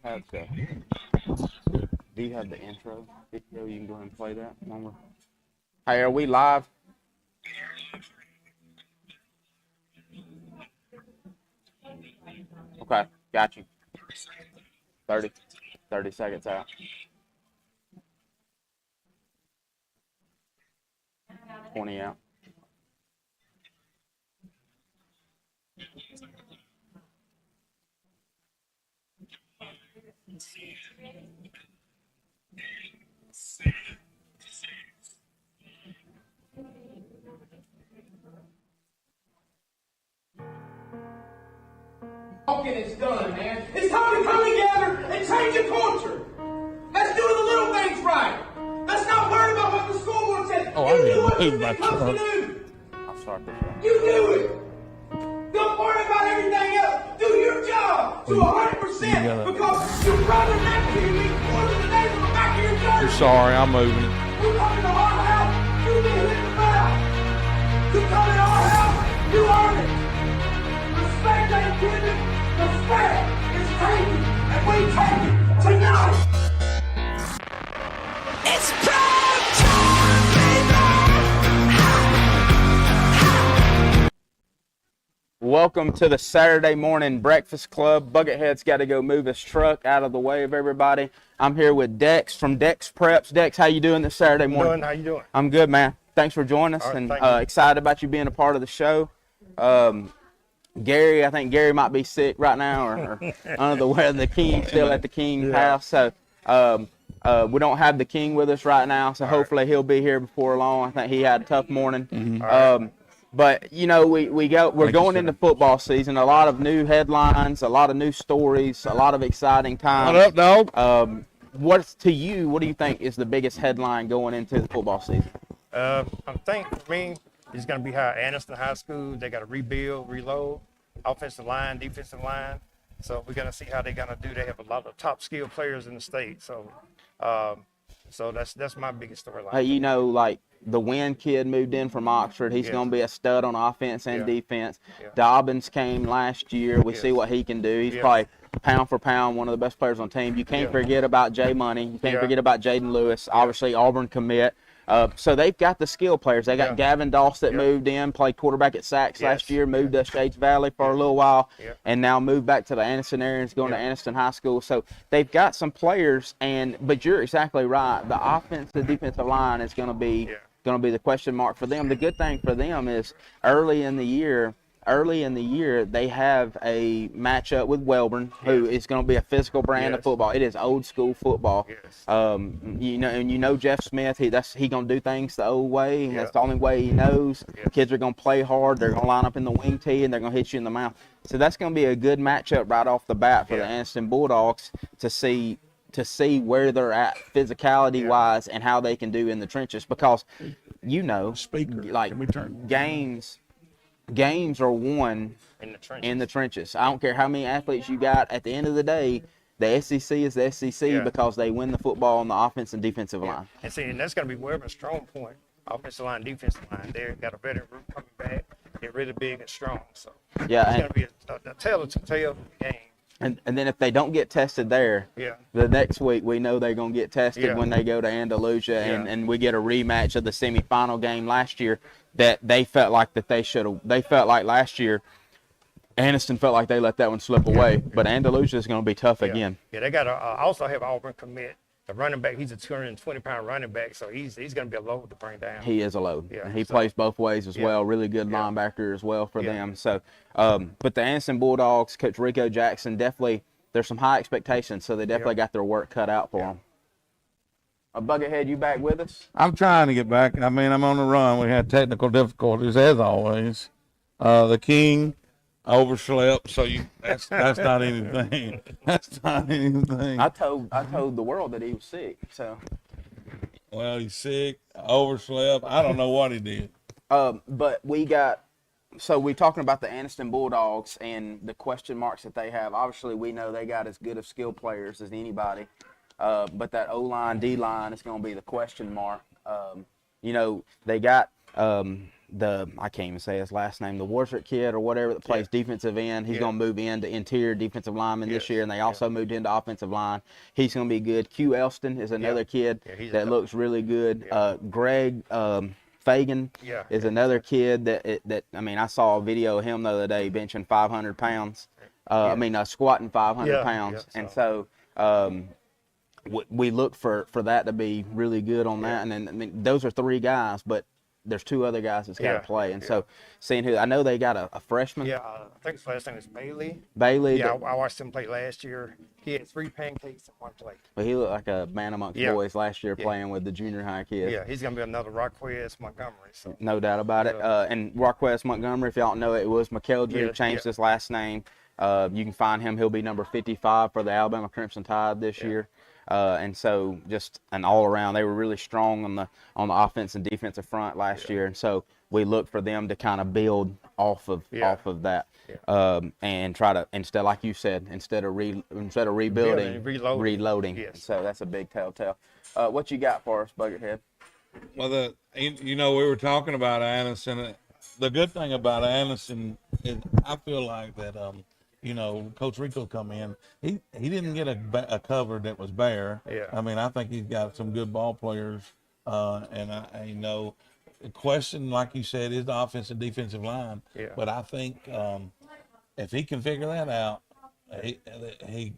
Have the, do you have the intro video? You can go ahead and play that one more. Hey, are we live? Okay, got you. 30, 30 seconds out. 20 out. It's done, man. It's time to come together and change the culture. Let's do the little things right. Let's not worry about what the school board says. Oh, You I do what need you to move think my comes to truck. do. I'll start this one. You do it. Don't worry about everything else. Do your job to 100% because your brother next to you means more than the name on the back of your I'm jersey. sorry, I'm moving. You come into our house, you get hit in the mouth. You come into our house, you earn it. Respect ain't given, respect is taken, and we take it tonight. It's prime time, baby! Welcome to the Saturday morning breakfast club. Buckethead's got to go move his truck out of the way of everybody. I'm here with Dex from Dex Preps. Dex, how you doing this Saturday morning? How you doing? I'm good, man. Thanks for joining us, All right, and thank you. excited about you being a part of the show. Gary, I think Gary might be sick right now, or under the weather. The King's still at the King's house, so we don't have the King with us right now. So hopefully he'll be here before long. I think he had a tough morning. But you know, we're going into football season. A lot of new headlines, a lot of new stories, a lot of exciting times. What up, dog? What do you think is the biggest headline going into the football season? I think for me, it's going to be how Anniston High School, they got to rebuild, reload, offensive line, defensive line. So we're going to see how they're going to do. They have a lot of top skilled players in the state. So that's my biggest storyline. Hey, you know, like the Wynn kid moved in from Oxford. He's going to be a stud on offense and defense. Yeah. Dobbins came last year. We see what he can do. He's probably pound for pound one of the best players on the team. You can't forget about Jay Money. You can't forget about Jaden Lewis. Obviously, Auburn commit. So they've got the skill players. They got Gavin Doss that moved in, played quarterback at Saks last year, moved to Shades Valley for a little while, and now moved back to the Anniston area and is going to Anniston High School. So they've got some players, but you're exactly right. The offense, the defensive line is going to be the question mark for them. The good thing for them is early in the year, they have a matchup with Welborn, who is going to be a physical brand of football. It is old school football. You know Jeff Smith. He going to do things the old way. That's the only way he knows. Kids are going to play hard. They're going to line up in the wing tee and they're going to hit you in the mouth. So that's going to be a good matchup right off the bat for the Anniston Bulldogs to see where they're at physicality wise and how they can do in the trenches, because games are won in the trenches. I don't care how many athletes you got. At the end of the day, the SEC is the SEC because they win the football on the offense and defensive line. And that's going to be Weber's strong point. Offensive line, defensive line. They've got a veteran group coming back. They're really big and strong. So it's going to be a tale of two tales game. And then if they don't get tested there, the next week we know they're going to get tested when they go to Andalusia, and we get a rematch of the semifinal game last year that they felt like they should have. They felt like last year Anniston felt like they let that one slip away, but Andalusia is going to be tough again. Yeah, they got to also have Auburn commit. The running back, he's a 220-pound running back, so he's going to be a load to bring down. He is a load. He plays both ways as well. Really good linebacker as well for them. So, but the Anniston Bulldogs, Coach Rico Jackson, definitely there's some high expectations, so they definitely got their work cut out for them. Buckethead, you back with us? I'm trying to get back. I mean, I'm on the run. We had technical difficulties as always. The King overslept, so that's not anything. That's not anything. I told the world that he was sick. So, well, he's sick, overslept. I don't know what he did. But we're talking about the Anniston Bulldogs and the question marks that they have. Obviously, we know they got as good of skill players as anybody. But that O-line, D-line is going to be the question mark. They got I can't even say his last name, the Warship kid or whatever that plays defensive end. He's going to move into interior defensive lineman this year, and they also moved into offensive line. He's going to be good. Q Elston is another kid that looks really good. Greg Fagan is another kid that I mean, I saw a video of him the other day benching 500 pounds. Squatting 500 pounds. And so we look for that to be really good on that. And then, I mean, those are 3 guys, but there's 2 other guys that's got to play. And so seeing who, I know they got a freshman. Yeah, I think his last name is Bailey. Bailey. Yeah, I watched him play last year. He had 3 pancakes in 1 plate. But he looked like a man amongst boys last year playing with the junior high kids. Yeah, he's going to be another Rockwest Montgomery. So. No doubt about it. And Rockwest Montgomery, if y'all don't know it, was McKeldry, changed his last name. You can find him. He'll be number 55 for the Alabama Crimson Tide this year. And so just an all around, they were really strong on the offense and defensive front last year. And so we look for them to kind of build off of that. And try to, instead, like you said, instead of rebuilding, reloading. Yes. So that's a big telltale. What you got for us, Buckethead? Well, we were talking about Anderson. The good thing about Anderson is I feel like that, Coach Rico come in. He didn't get a cover that was bare. Yeah. I mean, I think he's got some good ball players, and I know the question, like you said, is the offensive defensive line. Yeah. But I think if he can figure that out,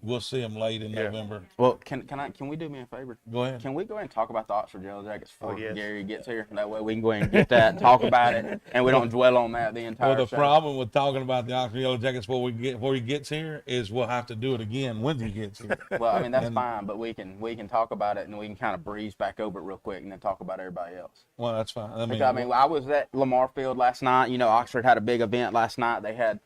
we'll see him late in November. Well, can we do me a favor? Go ahead. Can we go ahead and talk about the Oxford Yellow Jackets before yes. Gary gets here? That way we can go ahead and get that and talk about it, and we don't dwell on that the entire Well, the show. problem with talking about the Oxford Yellow Jackets before he gets here is we'll have to do it again when he gets here. Well, I mean, that's fine, but we can talk about it, and we can kind of breeze back over it real quick and then talk about everybody else. Well, that's fine. I was at Lamar Field last night. Oxford had a big event last night. They had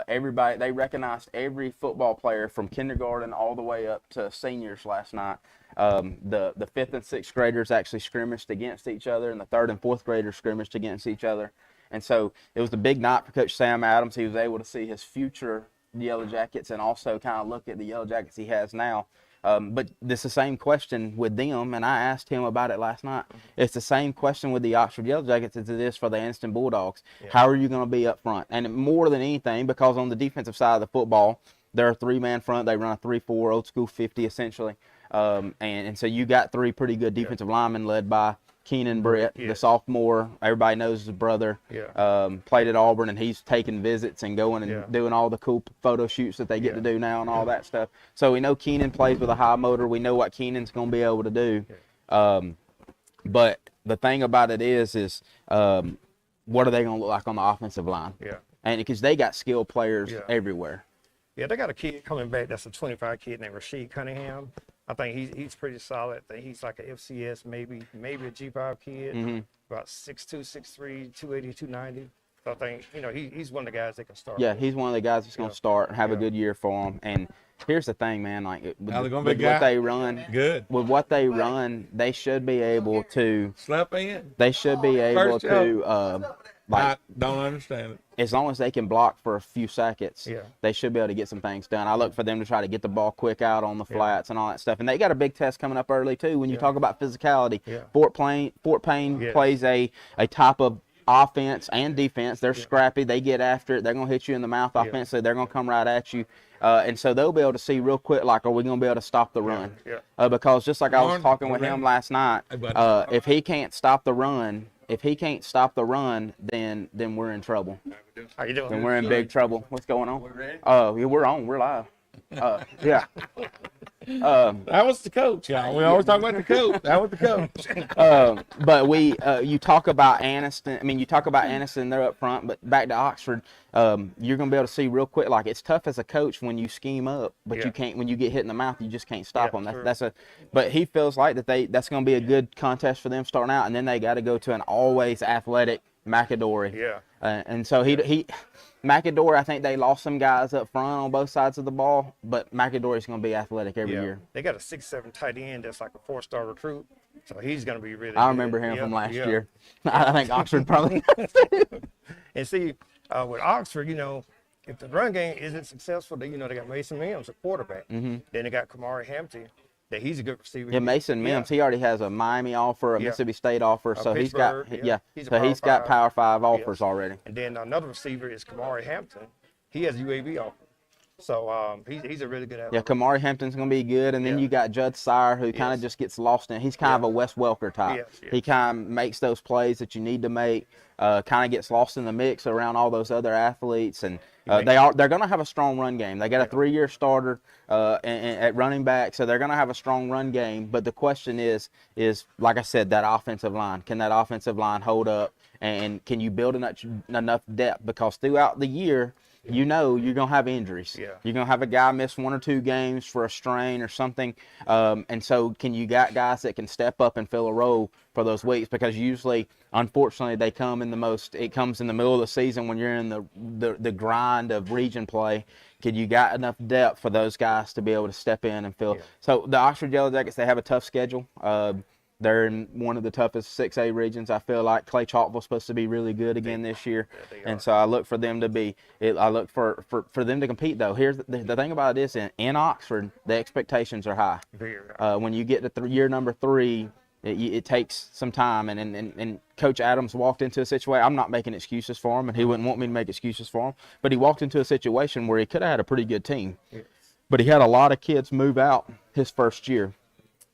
everybody. They recognized every football player from kindergarten all the way up to seniors last night. The 5th and 6th graders actually scrimmaged against each other, and the 3rd and 4th graders scrimmaged against each other. And so it was a big night for Coach Sam Adams. He was able to see his future Yellow Jackets and also kind of look at the Yellow Jackets he has now. But it's the same question with them, and I asked him about it last night. It's the same question with the Oxford Yellow Jackets as it is for the Anniston Bulldogs. Yeah. How are you going to be up front? And more than anything, because on the defensive side of the football, they're a 3-man front. They run a 3-4, old school 50 essentially. And so you got 3 pretty good defensive linemen led by Keenan Brett, the sophomore. Everybody knows his brother. Played at Auburn, and he's taking visits and going and doing all the cool photo shoots that they get to do now and all that stuff. So we know Keenan plays with a high motor. We know what Keenan's going to be able to do. But the thing about it is what are they going to look like on the offensive line? And because they got skilled players everywhere. Yeah, they got a kid coming back that's a 25 kid named Rasheed Cunningham. I think he's pretty solid. I think he's like an FCS, maybe a G5 kid, about 6'2", 6'3", 280, 290. So I think, he's one of the guys that can start. Yeah, he's one of the guys that's going to start and have a good year for him. And here's the thing, man, like with what they run, with what they run, they should be able to slap in. They should be able to I don't understand it. As long as they can block for a few seconds, they should be able to get some things done. I look for them to try to get the ball quick out on the flats and all that stuff. And they got a big test coming up early too. When you talk about physicality, Fort Payne plays a type of offense and defense. They're scrappy. They get after it. They're going to hit you in the mouth offensively. They're going to come right at you. And so they'll be able to see real quick, like, are we going to be able to stop the run? Because just like I was talking with him last night, if he can't stop the run, then we're in trouble. How you doing? Then we're in big trouble. What's going on? We're ready? We're on. We're live. That was the coach, y'all. We always talk about the coach. That was the coach. But you talk about Anniston. I mean, you talk about Anniston, they're up front. But back to Oxford, you're going to be able to see real quick. Like, it's tough as a coach when you scheme up, but you can't. When you get hit in the mouth, you just can't stop them. But he feels like that's going to be a good contest for them starting out, and then they got to go to an always athletic McAdory. And so he McAdory, I think they lost some guys up front on both sides of the ball, but McAdory's going to be athletic every year. They got a 6'7" tight end that's like a 4-star recruit, so he's going to be really I remember him from last year. I think Oxford probably does too. And see, with Oxford, if the run game isn't successful, they got Mason Mims, a quarterback. Then they got Kamari Hampton, that he's a good receiver. Yeah, Mason Mims, he already has a Miami offer, a Yeah. Mississippi State offer, so he's got Pittsburgh, yeah, he's a so he's got Power 5 offers Yes. already. And then another receiver is Kamari Hampton. He has a UAB offer. So he's a really good athlete. Yeah, Kamari Hampton's going to be good, and then Yeah. you got Judd Sire, who kind of Yes. just gets lost in. He's kind of a Wes Welker type. Yes, yes. He kind of makes those plays that you need to make. Kind of gets lost in the mix around all those other athletes, and they're going to have a strong run game. They got a 3-year starter at running back, so they're going to have a strong run game. But the question is like I said, that offensive line. Can that offensive line hold up, and can you build enough depth? Because throughout the year, you know you're going to have injuries. Yeah. You're going to have a guy miss 1 or 2 games for a strain or something. And so can you got guys that can step up and fill a role for those weeks? Because usually, unfortunately, it comes in the middle of the season when you're in the grind of region play. Can you got enough depth for those guys to be able to step in and fill? Yeah. So the Oxford Yellow Jackets, they have a tough schedule. They're in one of the toughest 6A regions. I feel like Clay Chalkville's supposed to be really good again this year, they and are. so I look for them to be. I look for them to compete. Though here's the thing about it is in Oxford, the expectations are high. Very high. When you get to year number 3, it takes some time, and Coach Adams walked into a situation. I'm not making excuses for him, and he wouldn't want me to make excuses for him, but he walked into a situation where he could have had a pretty good team, but he had a lot of kids move out his first year.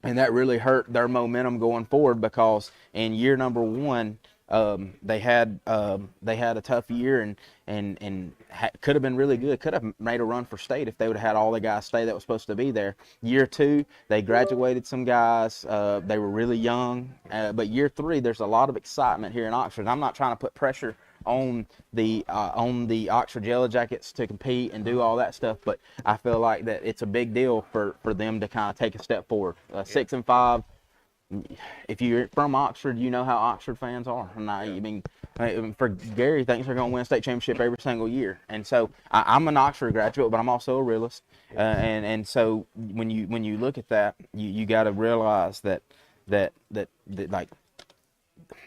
And that really hurt their momentum going forward, because in year number 1, they had a tough year and could have been really good. Could have made a run for state if they would have had all the guys stay that was supposed to be there. Year 2, they graduated some guys. They were really young. But year 3, there's a lot of excitement here in Oxford. I'm not trying to put pressure on the Oxford Yellow Jackets to compete and do all that stuff, but I feel like that it's a big deal for them to kind of take a step forward. 6 and 5. If you're from Oxford, you know how Oxford fans are. And I mean, for Gary, thinks they're going to win a state championship every single year. And so I'm an Oxford graduate, but I'm also a realist. And so when you look at that, you got to realize that like,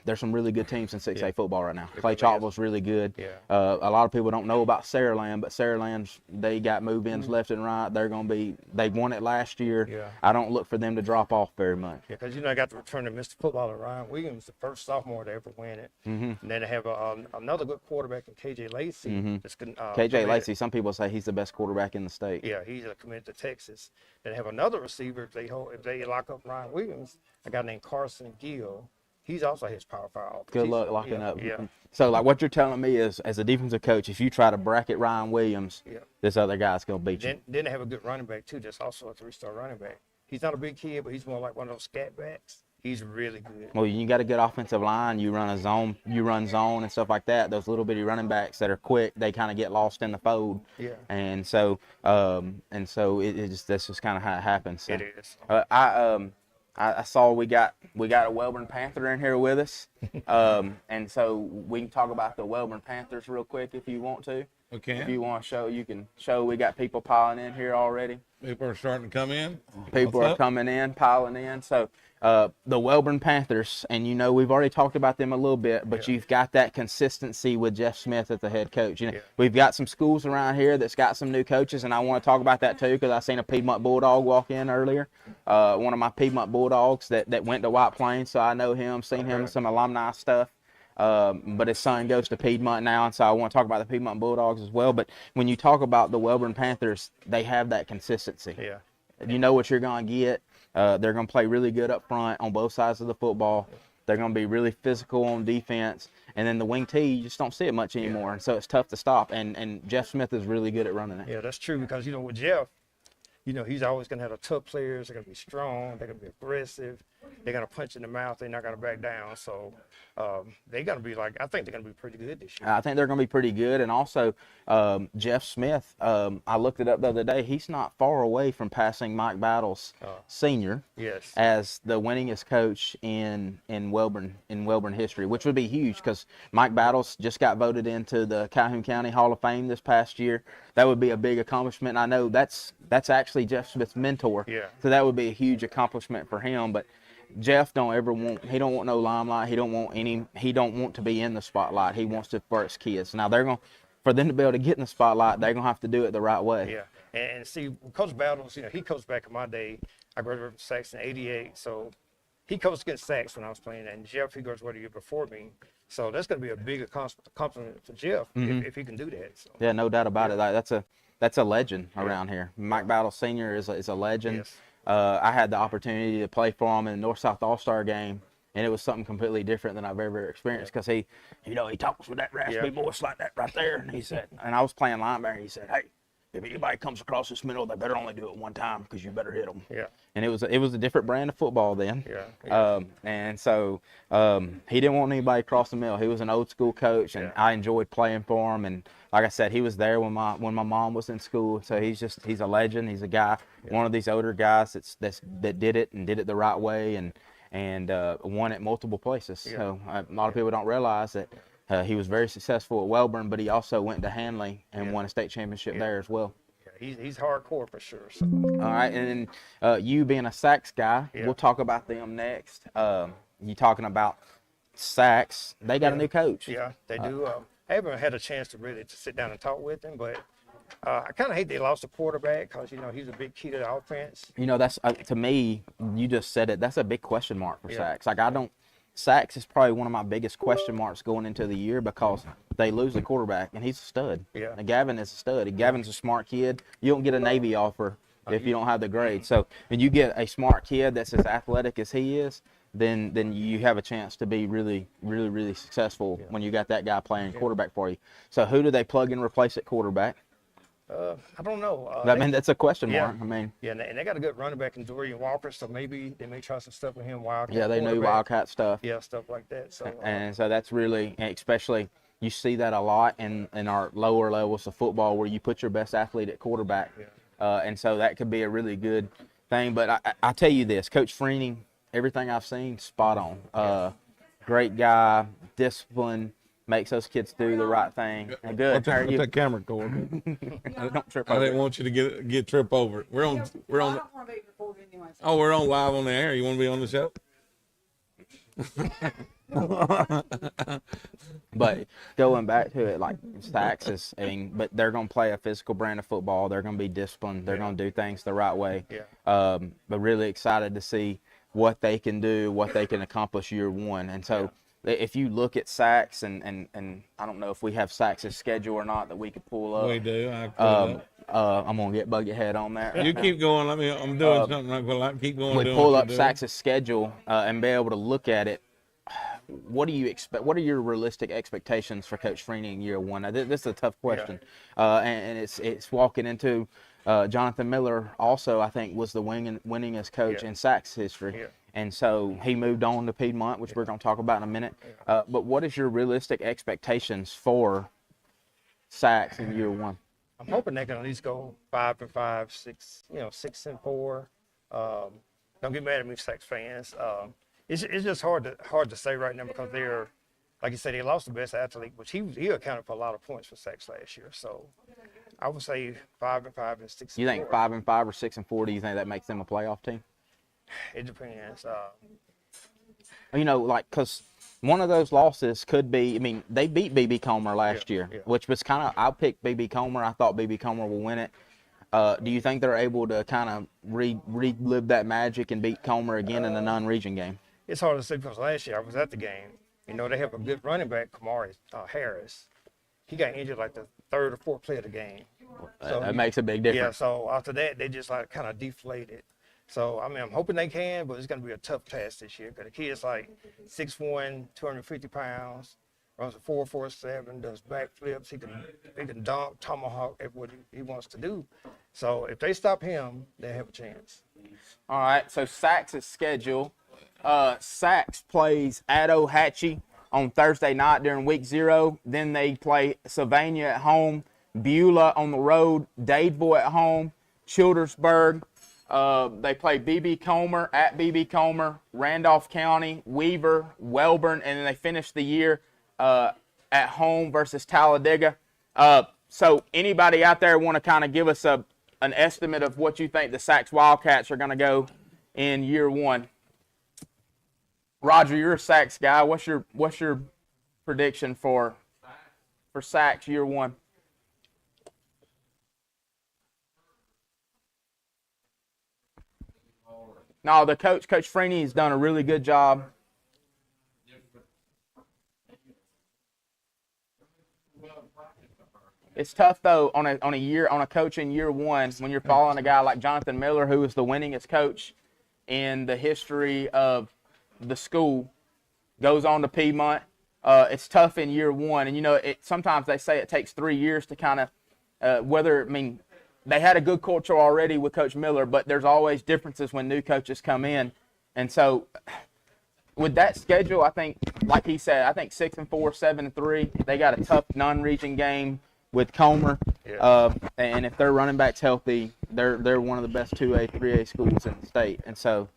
there's some really good teams in 6A football right now. Clay Chalkville's really good. Yeah. A lot of people don't know about Saraland, but Saraland's, they got move-ins left and right. They won it last year. Yeah. I don't look for them to drop off very much. Yeah, because I got the return of Mr. Footballer Ryan Williams, the first sophomore to ever win it. And then they have another good quarterback in KJ Lacey. That's KJ committed. Lacey, some people say he's the best quarterback in the state. Yeah, he's committed to Texas. Then they have another receiver. If they lock up Ryan Williams, a guy named Carson Gill. He's also his Power 5 offer. Good luck locking up. Yeah. So, like, what you're telling me is, as a defensive coach, if you try to bracket Ryan Williams, Yeah. this other guy's going to beat you. Then they have a good running back, too. That's also a 3-star running back. He's not a big kid, but he's more like one of those scat backs. He's really good. Well, you got a good offensive line. You run zone and stuff like that. Those little bitty running backs that are quick, they kind of get lost in the fold. Yeah. And so that's just kind of how it happens. So, It is. I saw we got a Wellborn Panther in here with us, and so we can talk about the Wellborn Panthers real quick if you want to. Okay. If you want to show, you can show. We got people piling in here already. People are starting to come in. People What's are up? coming in, piling in. So the Wellborn Panthers, and we've already talked about them a little bit, but you've got that consistency with Jeff Smith as the head coach. We've got some schools around here that's got some new coaches, and I want to talk about that too, because I seen a Piedmont Bulldog walk in earlier. One of my Piedmont Bulldogs that went to White Plains, so I know him, seen him in some alumni stuff. But his son goes to Piedmont now, and so I want to talk about the Piedmont Bulldogs as well. But when you talk about the Wellborn Panthers, they have that consistency. Yeah. You know what you're going to get. They're going to play really good up front on both sides of the football. They're going to be really physical on defense. And then the wing T, you just don't see it much anymore. And so it's tough to stop. And Jeff Smith is really good at running it. Yeah, that's true because, with Jeff, he's always going to have the tough players. They're going to be strong. They're going to be aggressive. They're going to punch in the mouth. They're not going to back down. So they're going to be I think they're going to be pretty good this year. I think they're going to be pretty good. And also, Jeff Smith, I looked it up the other day. He's not far away from passing Mike Battles, senior, Yes. as the winningest coach in Wellborn history, which would be huge because Mike Battles just got voted into the Calhoun County Hall of Fame this past year. That would be a big accomplishment. And I know that's actually Jeff Smith's mentor. Yeah. So that would be a huge accomplishment for him. But Jeff don't want no limelight. He don't want to be in the spotlight. He wants to for his kids. Now for them to be able to get in the spotlight, they're gonna have to do it the right way. Yeah. And see, Coach Battles, he coached back in my day. I graduated from Sax in '88, so he coached against Sax when I was playing, and Jeff, he graduated a year before me. So that's going to be a big compliment for Jeff if he can do that. So. Yeah, no doubt about it. Like, that's a legend around here. Mike Battle Sr. is a legend. Yes. I had the opportunity to play for him in the North-South All-Star game, and it was something completely different than I've ever experienced because he talks with that raspy voice like that right there. And he said, and I was playing linebacker. He said, "Hey, if anybody comes across this middle, they better only do it one time because you better hit them." Yeah. And it was a different brand of football then. Yeah. And so he didn't want anybody across the middle. He was an old school coach, and I enjoyed playing for him. And like I said, he was there when my mom was in school. So he's a legend. He's a guy, one of these older guys that did it the right way and won at multiple places. Yeah. So a lot of people don't realize that. He was very successful at Welborn, but he also went to Hanley and won a state championship there as well. Yeah, he's hardcore for sure. So. All right, and then you being a Sax guy, we'll talk about them next. You talking about Sax? They got a new coach. Yeah, they do. I haven't had a chance to sit down and talk with him, but I kind of hate they lost the quarterback because he's a big key to the offense. That's to me. You just said it. That's a big question mark for Yeah. Sax. Like Sax is probably one of my biggest question marks going into the year because they lose a quarterback, and he's a stud. Yeah. And Gavin is a stud. Gavin's a smart kid. You don't get a Navy offer if you don't have the grade. So when you get a smart kid that's as athletic as he is, then you have a chance to be really, really, really successful when you got that guy playing quarterback for you. So who do they plug and replace at quarterback? I don't know. That's a question mark. Yeah, and they got a good running back in Dorian Walker, so maybe they may try some stuff with him. Wildcat. Yeah, they knew Wildcat stuff. Yeah, stuff like that. So And so that's really, especially you see that a lot in our lower levels of football where you put your best athlete at quarterback. And so that could be a really good thing. But I tell you this, Coach Freeney, everything I've seen, spot on. Great guy, disciplined, makes those kids do the right thing. And good. How are you? That camera cord. Don't trip I over didn't it. want you to get trip over. We're on. I don't want to be recorded anyway. So. Oh, we're on live on the air. You want to be on the show? But going back to it, like Sax but they're going to play a physical brand of football. They're going to be disciplined. They're going to do things the right way. Yeah. But really excited to see what they can do, what they can accomplish year one. And so if you look at Sax, and I don't know if we have Sax's schedule or not that we could pull up. We do. I pull it up. I'm going to get Buckethead on there. You keep going. I'm doing something right. Well, keep going. We doing pull what up you're Sax's schedule and be able to look at it. What do you expect? What are your realistic expectations for Coach Freeney in year one? Now, this is a tough question, and it's walking into Jonathan Miller. Also, I think was the winningest coach in Sax history, and so he moved on to Piedmont, which we're going to talk about in a minute. But what is your realistic expectations for Sax in year one? I'm hoping they can at least go 5-5, 6, 6-4. Don't get mad at me, Sax fans. It's just hard to say right now because they're, like you said, they lost the best athlete, which he accounted for a lot of points for Sax last year. So I would say 5-5 and 6-4. You think 5-5 or 6-4? Do you think that makes them a playoff team? It depends. Because one of those losses could be, they beat B.B. Comer last year, which was kind of, I picked B.B. Comer. I thought B.B. Comer will win it. Do you think they're able to kind of relive that magic and beat Comer again in the non-region game? It's hard to say because last year I was at the game. They have a good running back, Kamari Harris. He got injured like the third or fourth play of the game. So That makes a big difference. Yeah, so after that, they just kind of deflated. So, I'm hoping they can, but it's going to be a tough task this year because the kid's like 6'1", 250 pounds, runs a 4.47, does backflips. He can dunk, tomahawk, every what he wants to do. So if they stop him, they have a chance. All right, so Sax's schedule. Sax plays at Ohatchee on Thursday night during week 0. Then they play Sylvania at home, Beulah on the road, Dadeville at home, Childersburg. They play B.B. Comer at B.B. Comer, Randolph County, Weaver, Welborn, and then they finish the year at home versus Talladega. So anybody out there want to kind of give us an estimate of what you think the Sax Wildcats are going to go in year one? Roger, you're a Sax guy. What's your prediction for Sax year one? No, the Coach Freeney has done a really good job. It's tough though on a coach in year one when you're following a guy like Jonathan Miller, who is the winningest coach in the history of the school, goes on to Piedmont. It's tough in year one, and sometimes they say it takes 3 years to kind of they had a good culture already with Coach Miller, but there's always differences when new coaches come in, and so with that schedule, I think, like he said, I think 6-4, 7-3. They got a tough non-region game with Comer, and if their running back's healthy, they're one of the best 2A, 3A schools in the state, and so.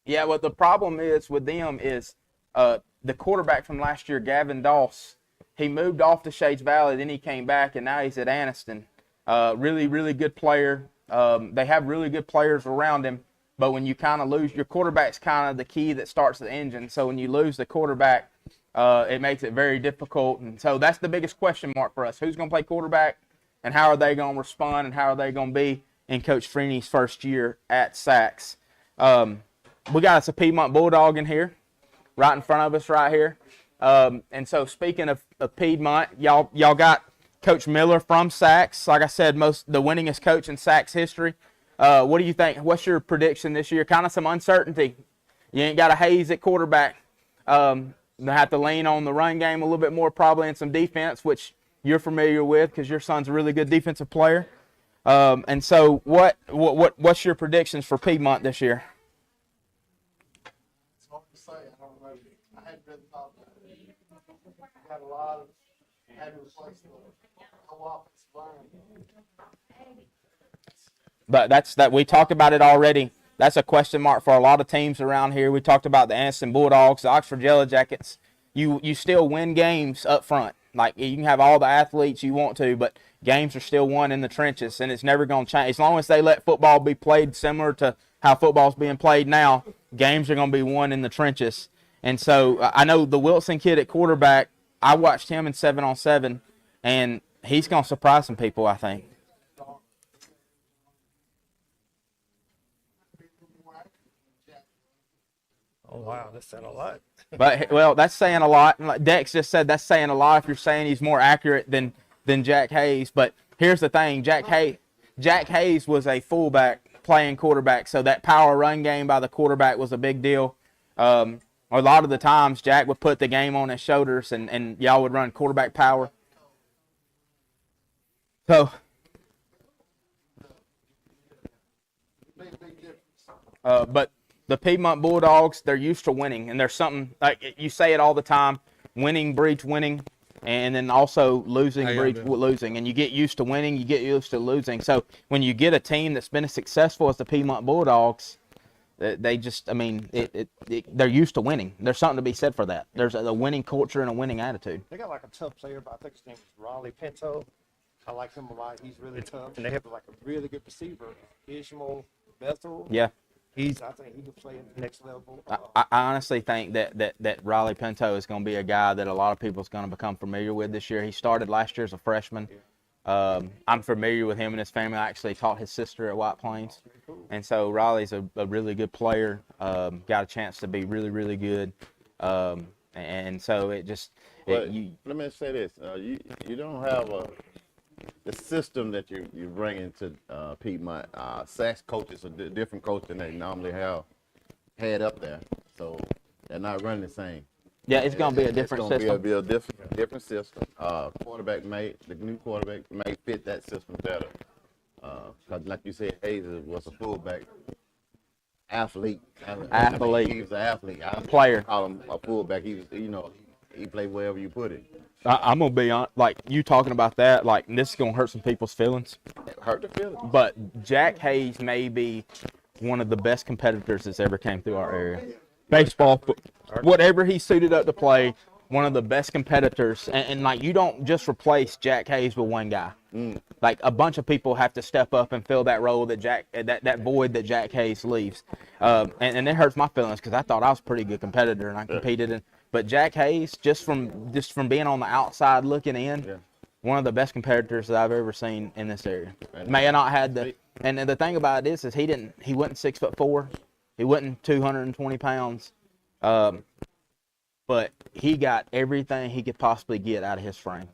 Yeah, well, the problem is with them is the quarterback from last year, Gavin Doss, he moved off to Shades Valley, then he came back, and now he's at Anniston. Really, really good player. They have really good players around him, but when you kind of lose, your quarterback's kind of the key that starts the engine. So when you lose the quarterback, it makes it very difficult. And so that's the biggest question mark for us. Who's going to play quarterback, and how are they going to respond, and how are they going to be in Coach Freeney's first year at Sachs? We got us a Piedmont Bulldog in here, right in front of us right here. And so speaking of Piedmont, y'all got Coach Miller from Sachs. Like I said, the winningest coach in Sachs history. What do you think? What's your prediction this year? Kind of some uncertainty. You ain't got a Hayes at quarterback. They have to lean on the run game a little bit more, probably, and some defense, which you're familiar with because your son's a really good defensive player. And so what's your predictions for Piedmont this year? It's hard to say. I don't know. I hadn't really thought about it. Got a lot of had to replace the whole offensive line. But we talked about it already. That's a question mark for a lot of teams around here. We talked about the Anniston Bulldogs, the Oxford Yellow Jackets. You still win games up front. Like, you can have all the athletes you want to, but games are still won in the trenches, and it's never going to change. As long as they let football be played similar to how football's being played now, games are going to be won in the trenches. And so I know the Wilson kid at quarterback, I watched him in 7-on-7, and he's going to surprise some people, I think. Oh, wow, that's saying a lot. But, well, that's saying a lot. And like Dex just said, that's saying a lot if you're saying he's more accurate than Jack Hayes. But here's the thing, Jack Hayes was a fullback playing quarterback, so that power run game by the quarterback was a big deal. A lot of the times, Jack would put the game on his shoulders, and y'all would run quarterback power. So, but the Piedmont Bulldogs, they're used to winning, and there's something, like you say it all the time, winning breeds winning, and then also losing breeds losing. And you get used to winning, you get used to losing. So when you get a team that's been as successful as the Piedmont Bulldogs, they just, they're used to winning. There's something to be said for that. There's a winning culture and a winning attitude. They got like a tough player, but I think his name is Raleigh Pinto. I like him a lot. He's really tough. And they have like a really good receiver, Ishmael Bethel. Yeah. I think he can play at the next level. I honestly think that Riley Pinto is going to be a guy that a lot of people is going to become familiar with this year. He started last year as a freshman. I'm familiar with him and his family. I actually taught his sister at White Plains. And so Riley's a really good player, got a chance to be really, really good. And so it just let me say this. You don't have the system that you bring into Piedmont. Sachs coaches are different coach than they normally had up there, so they're not running the same. Yeah, it's going to be a different system. It's going to be a different system. The new quarterback may fit that system better. Because like you said, Hayes was a fullback athlete. He was an athlete. Player. Call him a fullback. He was, he played wherever you put him. I'm going to be honest, like you talking about that, like this is going to hurt some people's feelings. Hurt the feelings. But Jack Hayes may be one of the best competitors that's ever came through our area. Baseball, whatever he suited up to play, one of the best competitors. And like, you don't just replace Jack Hayes with one guy. Like, a bunch of people have to step up and fill that role that void that Jack Hayes leaves. And it hurts my feelings because I thought I was a pretty good competitor and I competed in. But Jack Hayes, just from being on the outside looking in, one of the best competitors that I've ever seen in this area. May have not had the, and the thing about it is he wasn't 6'4", he wasn't 220 pounds, but he got everything he could possibly get out of his frame.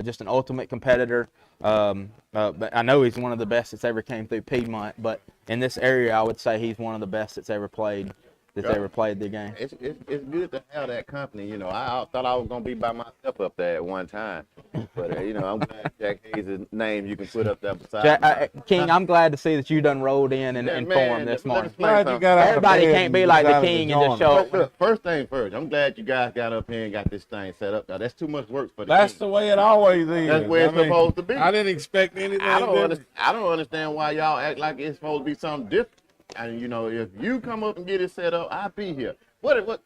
Just an ultimate competitor. But I know he's one of the best that's ever came through Piedmont. But in this area, I would say he's one of the best that's ever played. Ever played the game. It's good to have that company. You know, I thought I was gonna be by myself up there at one time, but you know, I'm glad Jack Hayes' name you can put up there beside. King, I'm glad to see that you done rolled in and formed this morning. Glad you got out of Everybody bed can't and be like the decided to King and just join show us. up. Look, first thing first, I'm glad you guys got up here and got this thing set up. Now, that's too much work for the That's King. the way it always is. That's where it's supposed to be. I didn't expect anything different. I don't understand why y'all act like it's supposed to be something different. And you know, if you come up and get it set up, I'll be here. Hold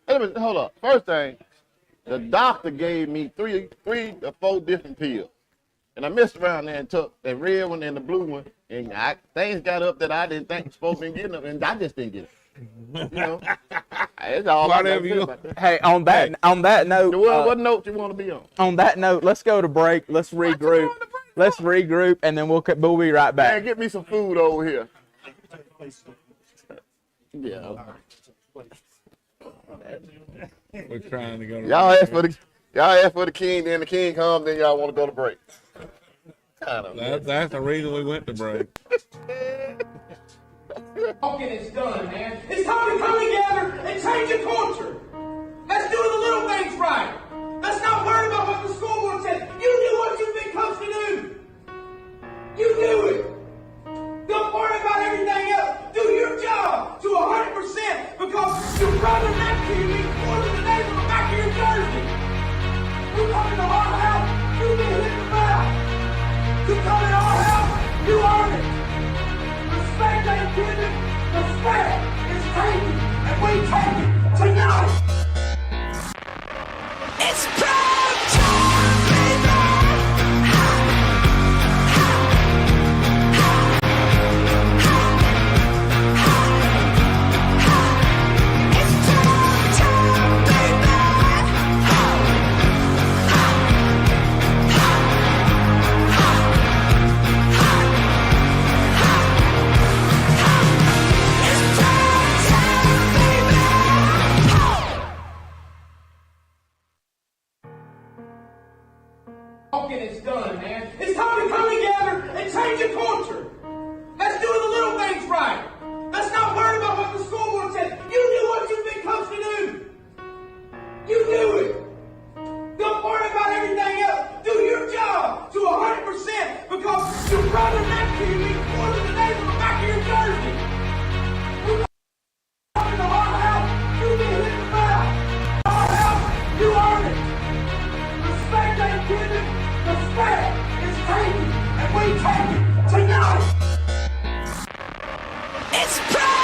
up. First thing, the doctor gave me three or four different pills. And I messed around there and took the red one and the blue one. And things got up that I didn't think was supposed to be getting up, and I just didn't get it. You know? That's all I got to say about that. Hey, on that note, What note you want to be on? on that note, let's go to break. Let's regroup. Let's regroup, and then we'll be right back. Man, get me some food over here. Yeah. We're trying to go to Y'all ask for the King, then the King comes, then y'all want to go to break. That's the reason we went to break. Talking is done, man. It's time to come together and change the culture. Let's do the little things right. Let's not worry about what the school board says. You do what you've been coached to do. You do it. Don't worry about everything else. Do your job to 100% because your brother next to you means more than the name on the back of your jersey. You come into our house, you get hit in the mouth. You come in our house, you earn it. Respect ain't given, respect is taken, and we take it tonight. It's prime time, baby! Talking is done, man. It's time to come together and change the culture. Let's do the little things right. Let's not worry about what the school board says. You do what you've been coached to do. You do it. Don't worry about everything else. Do your job to 100% because your brother next to you means more than the name on the back of your jersey. You come into our house, you get hit in the mouth. Our house, you earn it. Respect ain't given, respect is taken, and we take it tonight. It's prime!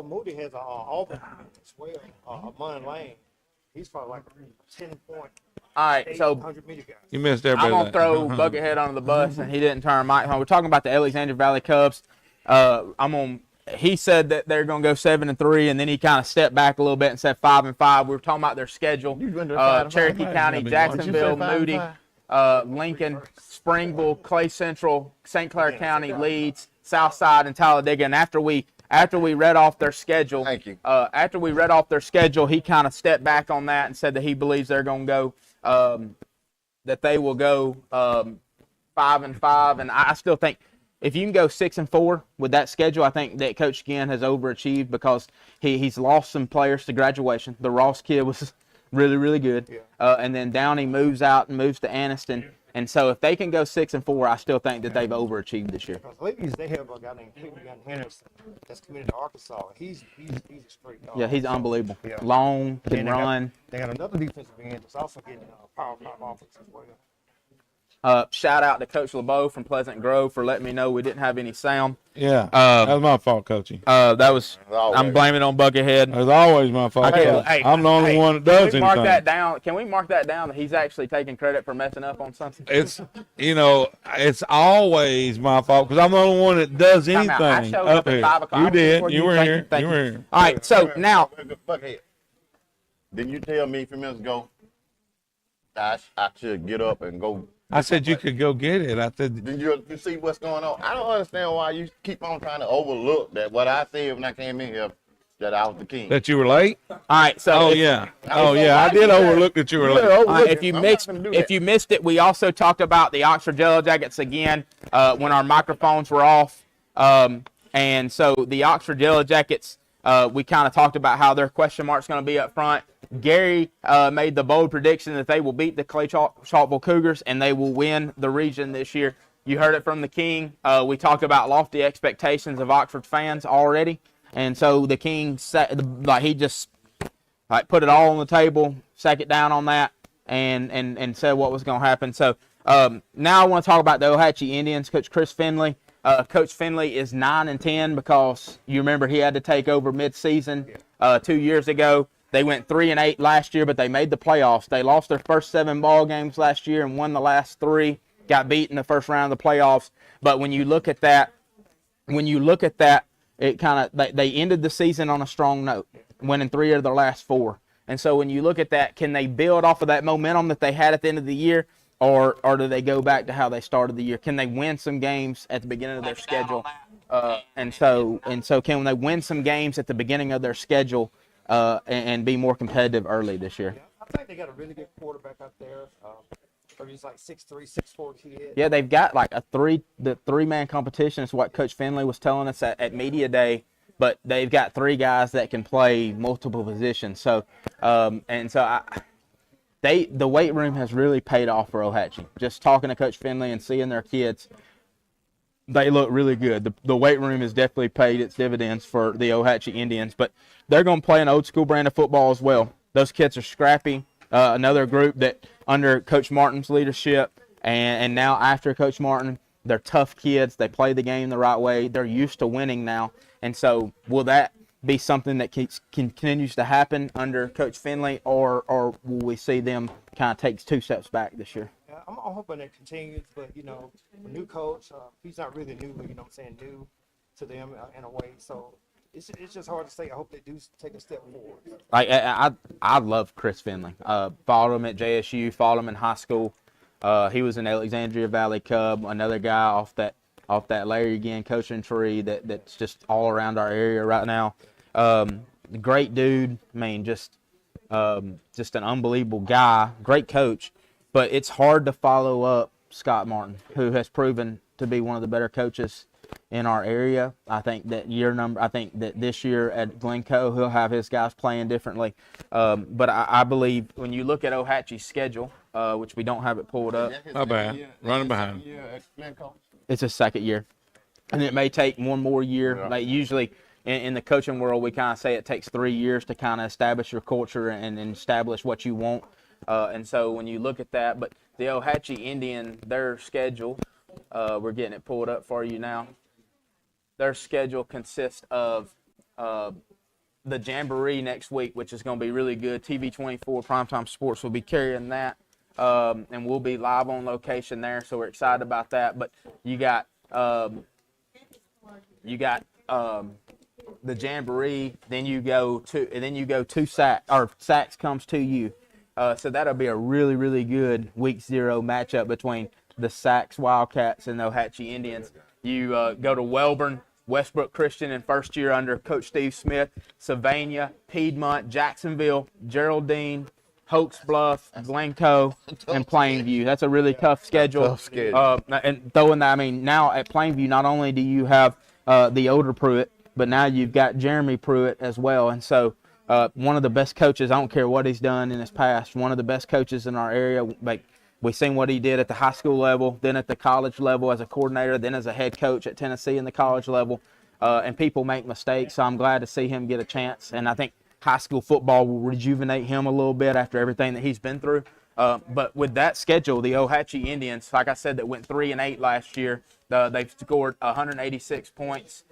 Moody has a Auburn as well, Munn Lane. He's probably like 10.8 All right, so 100-meter guy. You missed I'm everybody. gonna throw Buckethead under the bus, and he didn't turn Mike home. We're talking about the Alexandria Valley Cubs. He said that they're gonna go 7-3, and then he kind of stepped back a little bit and said 5-5. We were talking about their schedule. Cherokee County, Jacksonville, Moody, Lincoln, Springville, Clay Central, St. Clair County, Leeds, Southside, and Talladega. And after we read off their schedule, Thank you. After we read off their schedule, he kind of stepped back on that and said that he believes they're going to go, that they will go 5-5. And I still think if you can go 6-4 with that schedule, I think that Coach Ginn has overachieved because he's lost some players to graduation. The Ross kid was really, really good. Yeah. And then Downey moves out and moves to Anniston. And so if they can go 6-4, I still think that they've overachieved this year. Because ladies, they have a guy named Gunn Henderson that's committed to Arkansas. He's a straight dog. Yeah, he's unbelievable. Yeah. Long, can And run. They got another defensive end that's also getting power five offense as well. Shout out to Coach LeBeau from Pleasant Grove for letting me know we didn't have any sound. Yeah, that was my fault, Coachy. I'm blaming on Buckethead. It's always my fault. Hey, I'm the only one that does Can we mark anything. that down? Can we mark that down that he's actually taking credit for messing up on something? It's it's always my fault because I'm the only one that does Time out. I anything showed up up at here. 5 o'clock You did. before You you. were Thank here. you, thank You you. were here. All right, so now Buckhead, didn't you tell me a few minutes ago I should get up and go? I said you could go get it. I said Did you see what's going on? I don't understand why you keep on trying to overlook that what I said when I came in here that I was the king. That you were late? All right, so Oh if- yeah. Oh yeah. I did overlook that you were late. if you missed it, we also talked about the Oxford Yellow Jackets again when our microphones were off, and so the Oxford Yellow Jackets, we kind of talked about how their question mark's going to be up front. Gary made the bold prediction that they will beat the Clay Chalkville Cougars and they will win the region this year. You heard it from the King. We talked about lofty expectations of Oxford fans already, and so the King he just put it all on the table, sat it down on that, and said what was going to happen. So now I want to talk about the Ohatchee Indians. Coach Chris Finley. Coach Finley is 9-10 because you remember he had to take over mid-season 2 years ago. They went 3-8 last year, but they made the playoffs. They lost their first 7 ball games last year and won the last 3. Got beat in the first round of the playoffs. But when you look at that, it kind of they ended the season on a strong note, winning 3 of their last 4. And so when you look at that, can they build off of that momentum that they had at the end of the year, or do they go back to how they started the year? Can they win some games at the beginning of their schedule? And so can they win some games at the beginning of their schedule and be more competitive early this year? I think they got a really good quarterback out there. He's like 6'3", 6'4" kid. Yeah, they've got like the three-man competition is what Coach Finley was telling us at Media Day, but they've got 3 guys that can play multiple positions. So, the weight room has really paid off for Ohatchee. Just talking to Coach Finley and seeing their kids, they look really good. The weight room has definitely paid its dividends for the Ohatchee Indians, but they're going to play an old school brand of football as well. Those kids are scrappy. Another group that under Coach Martin's leadership and now after Coach Martin, they're tough kids. They play the game the right way. They're used to winning now. And so will that be something that continues to happen under Coach Finley, or will we see them kind of take 2 steps back this year? Yeah, I'm hoping it continues, but, a new coach, he's not really new, but, new to them in a way. So it's just hard to say. I hope they do take a step forward. I love Chris Finley. Followed him at JSU, followed him in high school. He was an Alexandria Valley Cub, another guy off that Larry Ginn coaching tree that's just all around our area right now. Great dude. I mean, just an unbelievable guy. Great coach. But it's hard to follow up Scott Martin, who has proven to be one of the better coaches in our area. I think that this year at Glencoe, he'll have his guys playing differently. But I believe when you look at Ohatchee's schedule, which we don't have it pulled up. My bad. Running behind. It's his second year. And it may take one more year. Yeah. Like usually in the coaching world, we kind of say it takes 3 years to kind of establish your culture and establish what you want. And so when you look at that, but the Ohatchee Indian, their schedule, we're getting it pulled up for you now. Their schedule consists of the Jamboree next week, which is going to be really good. TV24 Primetime Sports will be carrying that, and we'll be live on location there, so we're excited about that. But you got the Jamboree, then you go to Sachs comes to you. So that'll be a really, really good week 0 matchup between the Sachs Wildcats and the Ohatchee Indians. You go to Welborn, Westbrook Christian in first year under Coach Steve Smith, Sylvania, Piedmont, Jacksonville, Geraldine, Hoax Bluff, Glencoe, and Plainview. That's a really tough schedule. Tough schedule. And throwing that, now at Plainview, not only do you have the older Pruitt, but now you've got Jeremy Pruitt as well. And so one of the best coaches, I don't care what he's done in his past, one of the best coaches in our area. We've seen what he did at the high school level, then at the college level as a coordinator, then as a head coach at Tennessee in the college level. And people make mistakes, so I'm glad to see him get a chance. And I think high school football will rejuvenate him a little bit after everything that he's been through. But with that schedule, the Ohatchee Indians, like I said, that went 3-8 last year, they've scored 186 points,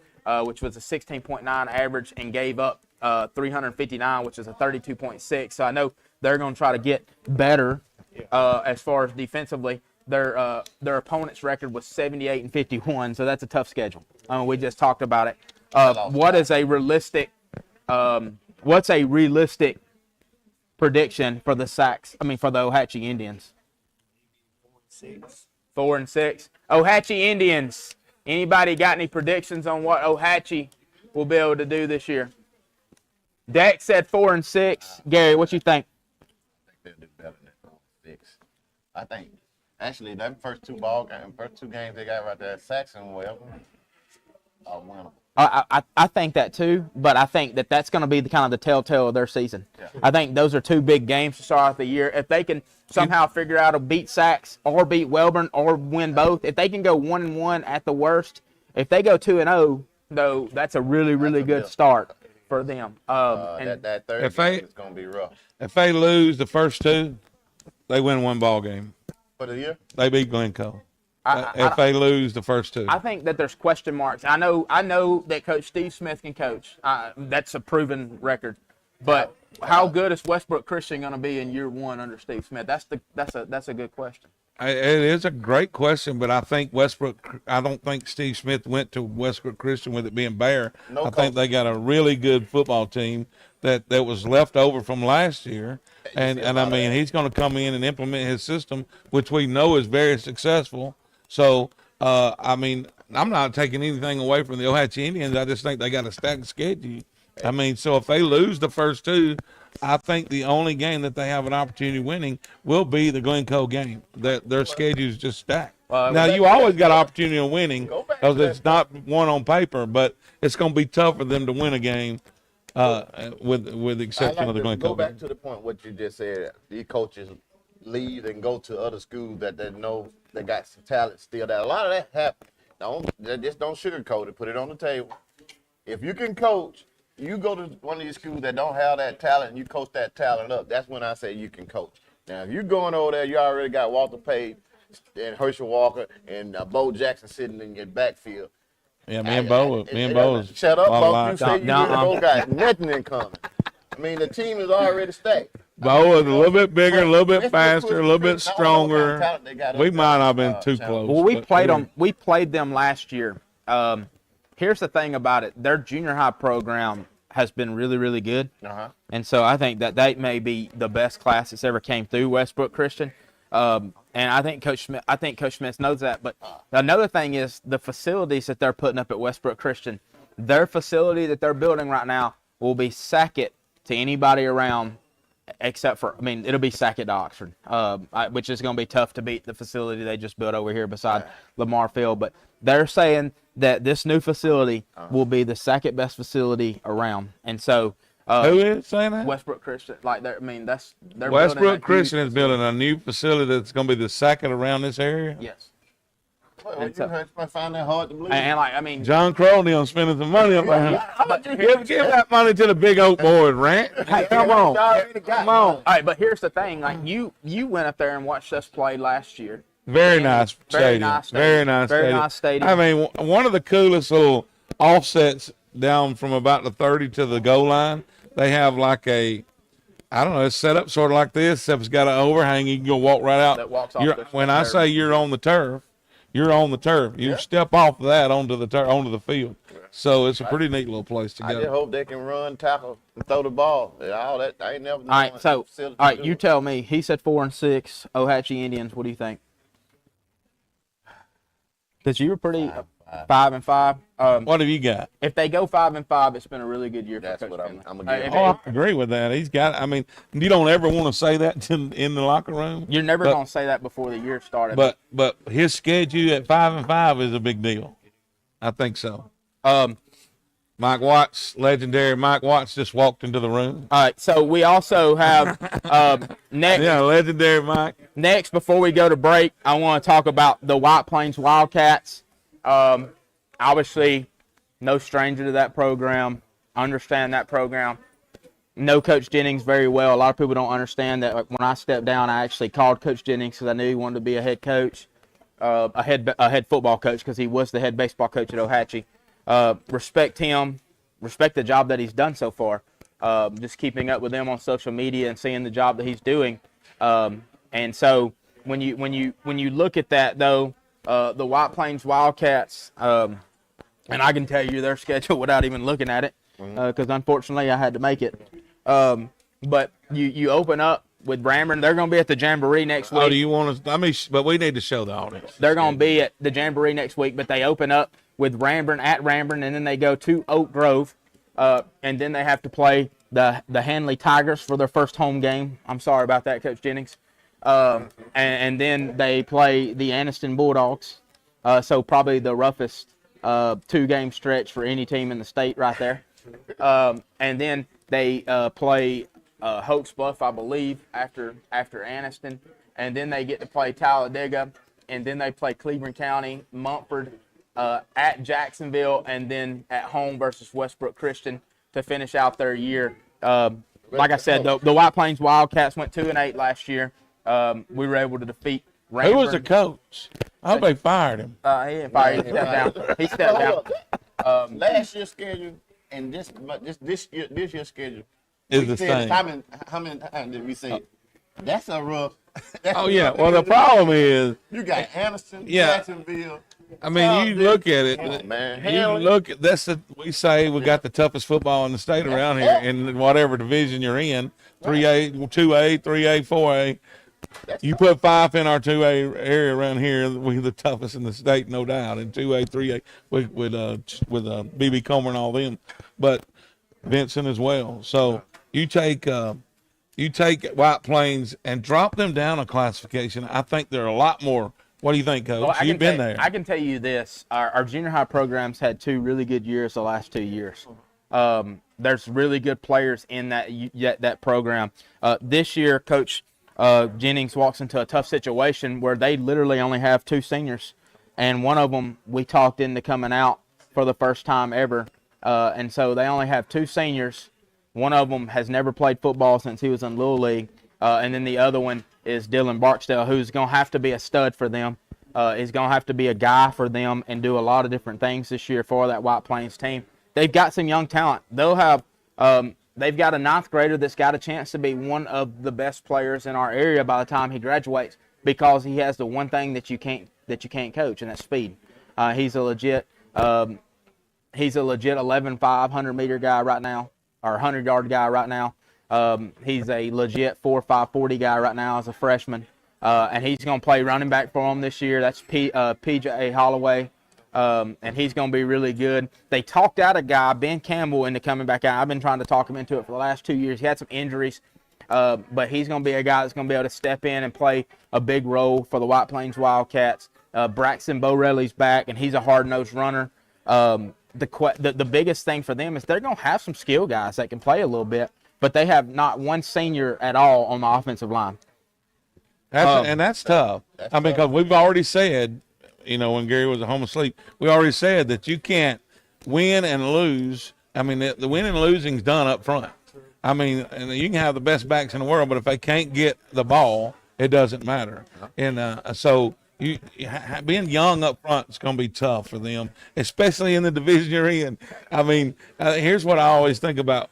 which was a 16.9 average, and gave up 359, which is a 32.6. So I know they're going to try to get better as far as defensively. Their opponent's record was 78-51, so that's a tough schedule. We just talked about it. What's a realistic prediction for the Ohatchee Indians? 4-6. Ohatchee Indians. Anybody got any predictions on what Ohatchee will be able to do this year? Dak said 4-6. Gary, what you think? They'll do better than 6. I think actually them first two games they got right there, Saxon, whatever, are winnable. I think that too, but I think that that's going to be the kind of the telltale of their season. Yeah. I think those are two big games to start off the year. If they can somehow figure out to beat Sax or beat Welborn or win both, if they can go 1-1 at the worst, if they go 2-0, though, that's a really good deal. start for them. And That third If game they- is gonna be rough If they lose the first two, they win one ball game. for the year. They beat Glencoe. I If they lose the first two. I think that there's question marks. I know that Coach Steve Smith can coach. That's a proven record. But how good is Westbrook Christian going to be in year one under Steve Smith? That's a good question. It is a great question, but I don't think Steve Smith went to Westbrook Christian with it being bare. No I think coach. they got a really good football team that was left over from last year. And I mean, he's going to come in and implement his system, which we know is very successful. So, I mean, I'm not taking anything away from the Ohatchee Indians. I just think they got a stacked schedule. I mean, so if they lose the first two, I think the only game that they have an opportunity of winning will be the Glencoe game. Their schedule's just stacked. Now, you always got an opportunity of winning because it's not one on paper, but it's going to be tough for them to win a game with the exception of the Go Glencoe back game. to the point what you just said. These coaches leave and go to other schools that they know they got some talent still there. A lot of that happens. Just don't sugarcoat it. Put it on the table. If you can coach, you go to one of these schools that don't have that talent and you coach that talent up. That's when I say you can coach. Now, if you're going over there, you already got Walter Payton and Herschel Walker and Bo Jackson sitting in your backfield. Yeah, me and Bo. Shut up, Bo. Bo. You say you Bo got nothing in common. I mean, the team is already stacked. Bo is a little bit bigger, a little bit faster, a little bit I don't know what kind of stronger. talent they got We up might there, not have been too Shannon. close. Well, we but played them. We played them last year. Here's the thing about it: their junior high program has been really good, and so I think that may be the best class that's ever came through Westbrook Christian. And I think Coach Smith knows that. But another thing is the facilities that they're putting up at Westbrook Christian. Their facility that they're building right now will be second to anybody around, except for, it'll be second to Oxford, which is going to be tough to beat the facility they just built over here beside Lamar Field. But they're saying that this new facility will be the second best facility around, and so. Who is saying that? Westbrook Christian, they're building Westbrook that Christian huge is building a new facility that's going to be the second around this area. Yes. Well, And you might find that hard to believe. And John Crowley on spending some money up there. Give that money to the big oak boys, Rant. Hey, come on. Come on. All right, but here's the thing: you went up there and watched us play last year. Very nice Very stadium. nice stadium. Very nice Very stadium. nice stadium. I mean, one of the coolest little offsets down from about the 30 to the goal line. They have like it's set up sort of like this, except it's got an overhang. You can go walk right out. That walks off When I say you're on the turf, you're on the turf. You step off of that onto the field. So it's a pretty neat little place to I just go. hope they can run, tackle, and throw the ball. All that I ain't never. All right, so you tell me. He said 4-6. Ohatchee Indians. What do you think? Because you were pretty 5-5. What have you got? If they go 5-5, it's been a really good year for That's Coach what I'm Finley. gonna give. If- Oh, I agree with that. He's got. I mean, you don't ever want to say that in the locker room. You're never But- going to say that before the year started. But his schedule at 5-5 is a big deal. I think so. Mike Watts, legendary Mike Watts, just walked into the room. all right, so we also have next. Yeah, legendary Mike. Next, before we go to break, I want to talk about the White Plains Wildcats. Obviously, no stranger to that program. Understand that program. Know Coach Jennings very well. A lot of people don't understand that when I stepped down, I actually called Coach Jennings because I knew he wanted to be a head coach, a head football coach because he was the head baseball coach at Ohatchee. Respect him. Respect the job that he's done so far. Just keeping up with him on social media and seeing the job that he's doing. And so when you look at that though, the White Plains Wildcats, and I can tell you their schedule without even looking at it, because unfortunately I had to make it. But you open up with Bramburn. They're going to be at the Jamboree next week. Oh, do you want to? But we need to show the audience. They're going to be at the Jamboree next week, but they open up with Ramburn at Ramburn, and then they go to Oak Grove. And then they have to play the Hanley Tigers for their first home game. I'm sorry about that, Coach Jennings. And then they play the Anniston Bulldogs. So probably the roughest 2-game stretch for any team in the state right there. And then they play Hoax Bluff, I believe, after Anniston. And then they get to play Talladega. And then they play Cleveland County, Mumford, at Jacksonville, and then at home versus Westbrook Christian to finish out their year. Like I said, the White Plains Wildcats went 2-8 last year. We were able to defeat Ranford. Who was the coach? I hope they fired him. He didn't fire. He stepped down. He stepped down. Last year's schedule and this year's schedule Is we the said same. How many times did we say it? That's a rough. Oh yeah. Well, the problem is, You got Anderson, Yeah. Jacksonville. I mean, you look at it. Come on, man. You look. We say we got the toughest football in the state around here in whatever division you're in. 3A, 2A, 3A, 4A. You put 5 in our 2A area around here, we're the toughest in the state, no doubt. In 2A, 3A, with BB Comer and all them, but Vincent as well. So you take White Plains and drop them down a classification. I think they're a lot more. What do you think, Coach? Well, You've been there. I can tell you this: our junior high programs had 2 really good years the last 2 years. There's really good players in that program. This year, Coach Jennings walks into a tough situation where they literally only have 2 seniors, and one of them we talked into coming out for the first time ever, and so they only have 2 seniors. One of them has never played football since he was in Little League, and then the other one is Dylan Barksdale, who's going to have to be a stud for them. He's going to have to be a guy for them and do a lot of different things this year for that White Plains team. They've got some young talent. They'll have they've got a 9th grader that's got a chance to be one of the best players in our area by the time he graduates, because he has the one thing that you can't coach, and that's speed. He's a legit 11.5 100-meter guy right now, or 100-yard guy right now. He's a legit 4.5 40 guy right now as a freshman, and he's going to play running back for him this year. That's PJ Holloway. And he's going to be really good. They talked out a guy, Ben Campbell, into coming back out. I've been trying to talk him into it for the last 2 years. He had some injuries, but he's going to be a guy that's going to be able to step in and play a big role for the White Plains Wildcats. Braxton Borelli's back, and he's a hard-nosed runner. The biggest thing for them is they're going to have some skill guys that can play a little bit, but they have not one senior at all on the offensive line. That's tough. Because we've already said, when Gary was at home asleep, we already said that you can't win and lose. I mean, the winning and losing's done up front. I mean, and you can have the best backs in the world, but if they can't get the ball, it doesn't matter. And so being young up front is going to be tough for them, especially in the division you're in. I mean, here's what I always think about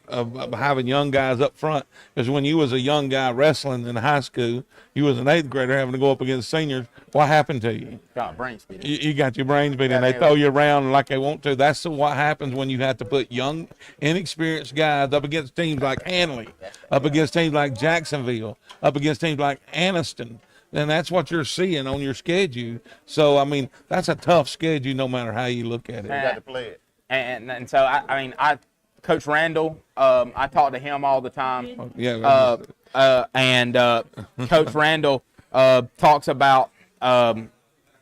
having young guys up front, is when you was a young guy wrestling in high school, you was an 8th grader having to go up against seniors. What happened to you? Got brains beat. You got your brains beat, and they throw you around like they want to. That's what happens when you have to put young, inexperienced guys up against teams like Hanley, up against teams like Jacksonville, up against teams like Anniston. And that's what you're seeing on your schedule. So, I mean, that's a tough schedule no matter how you look at it. You got to play it. And so, I Coach Randall, I talk to him all the time. Yeah. And Coach Randall talks about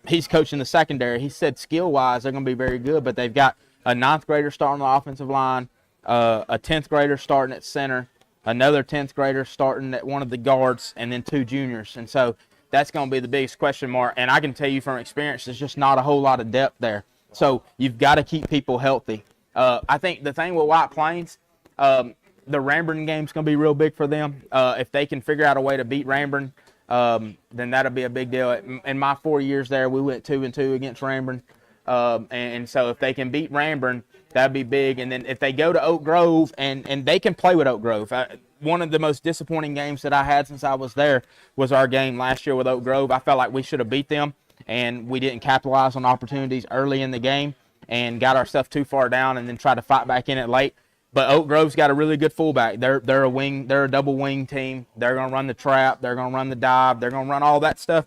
he's coaching the secondary. He said skill-wise they're going to be very good, but they've got a 9th grader starting on the offensive line, a 10th grader starting at center, another 10th grader starting at one of the guards, and then 2 juniors. And so that's going to be the biggest question mark. And I can tell you from experience, there's just not a whole lot of depth there. So you've got to keep people healthy. I think the thing with White Plains, the Ranburne game's going to be real big for them. If they can figure out a way to beat Ranburne, then that'll be a big deal. In my 4 years there, we went 2-2 against Ranburne. And so if they can beat Ranburne, that'd be big. And then if they go to Oak Grove, and they can play with Oak Grove. One of the most disappointing games that I had since I was there was our game last year with Oak Grove. I felt like we should have beat them, and we didn't capitalize on opportunities early in the game and got ourselves too far down and then tried to fight back in it late. But Oak Grove's got a really good fullback. They're a double wing team. They're going to run the trap. They're going to run the dive. They're going to run all that stuff.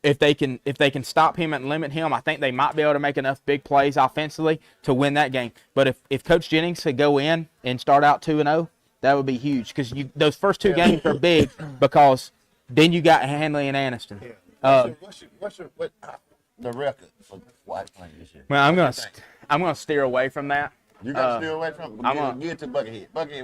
if they can stop him and limit him, I think they might be able to make enough big plays offensively to win that game. But if Coach Jennings could go in and start out 2-0, that would be huge because those first two games are big because then you got Handley and Anniston. What's the record for White Plains this year? Well, I'm gonna steer away from that. You got to stay away from it. I'm Get to Buckethead. Buckethead,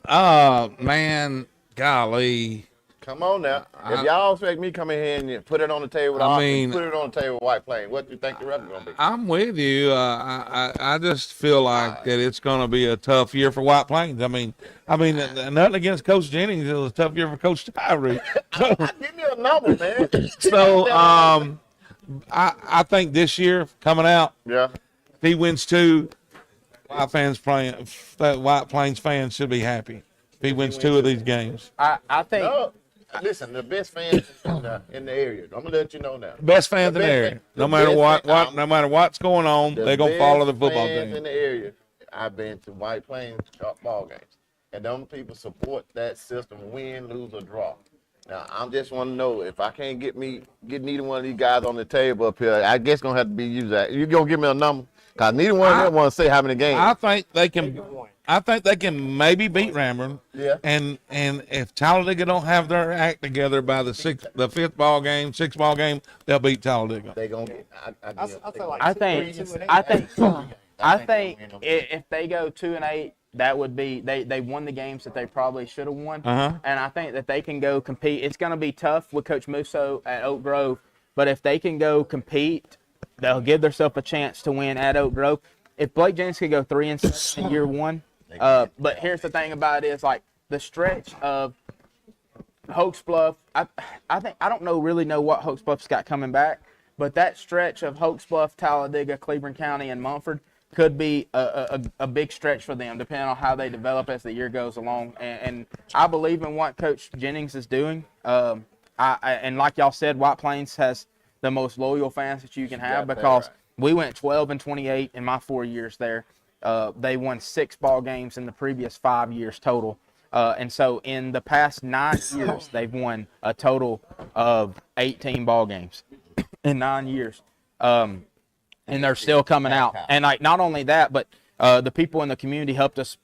what's Man, golly. Come on now. If y'all expect me to come in here and put it on the table, I mean, put it on the table with White Plains. What do you think the record gonna be? I'm with you. I just feel like that it's going to be a tough year for White Plains. I mean, nothing against Coach Jennings. It was a tough year for Coach Tyree. So, Give me a number, man. so I think this year coming out, Yeah. if he wins 2, White Plains fans should be happy. If he wins 2 of these games, I think No. Listen, the best fans in the area. I'm gonna let you know now. best fans in the best area. fan- No the matter best what, fan- no matter what's going on, they're gonna follow the football fans team. in the area. I've been to White Plains ball games, and them people support that system, win, lose, or draw. Now, I just want to know if I can't get neither one of these guys on the table up here. I guess gonna have to be you, Zach. You gonna give me a number? Cause neither one of them want to say how many games. I think they can. I think they can maybe beat Ramburn. Yeah. And if Talladega don't have their act together by the 5th ball game, 6th ball game, they'll beat Talladega. They gonna get. I think if they go 2-8, that would be they won the games that they probably should have won. Uh-huh. And I think that they can go compete. It's going to be tough with Coach Musso at Oak Grove, but if they can go compete, they'll give themselves a chance to win at Oak Grove. If Blake Jennings could go 3-7 in year 1, but here's the thing about it is like the stretch of Hoax Bluff. I don't really know what Hoax Bluff's got coming back, but that stretch of Hoax Bluff, Talladega, Cleveland County, and Mumford could be a big stretch for them, depending on how they develop as the year goes along. And I believe in what Coach Jennings is doing. And like y'all said, White Plains has the most loyal fans that you can have because we went 12-28 in my 4 years there. They won 6 ball games in the previous 5 years total. And so in the past 9 years, they've won a total of 18 ball games in 9 years. And they're still coming out. And like not only that, but the people in the community helped us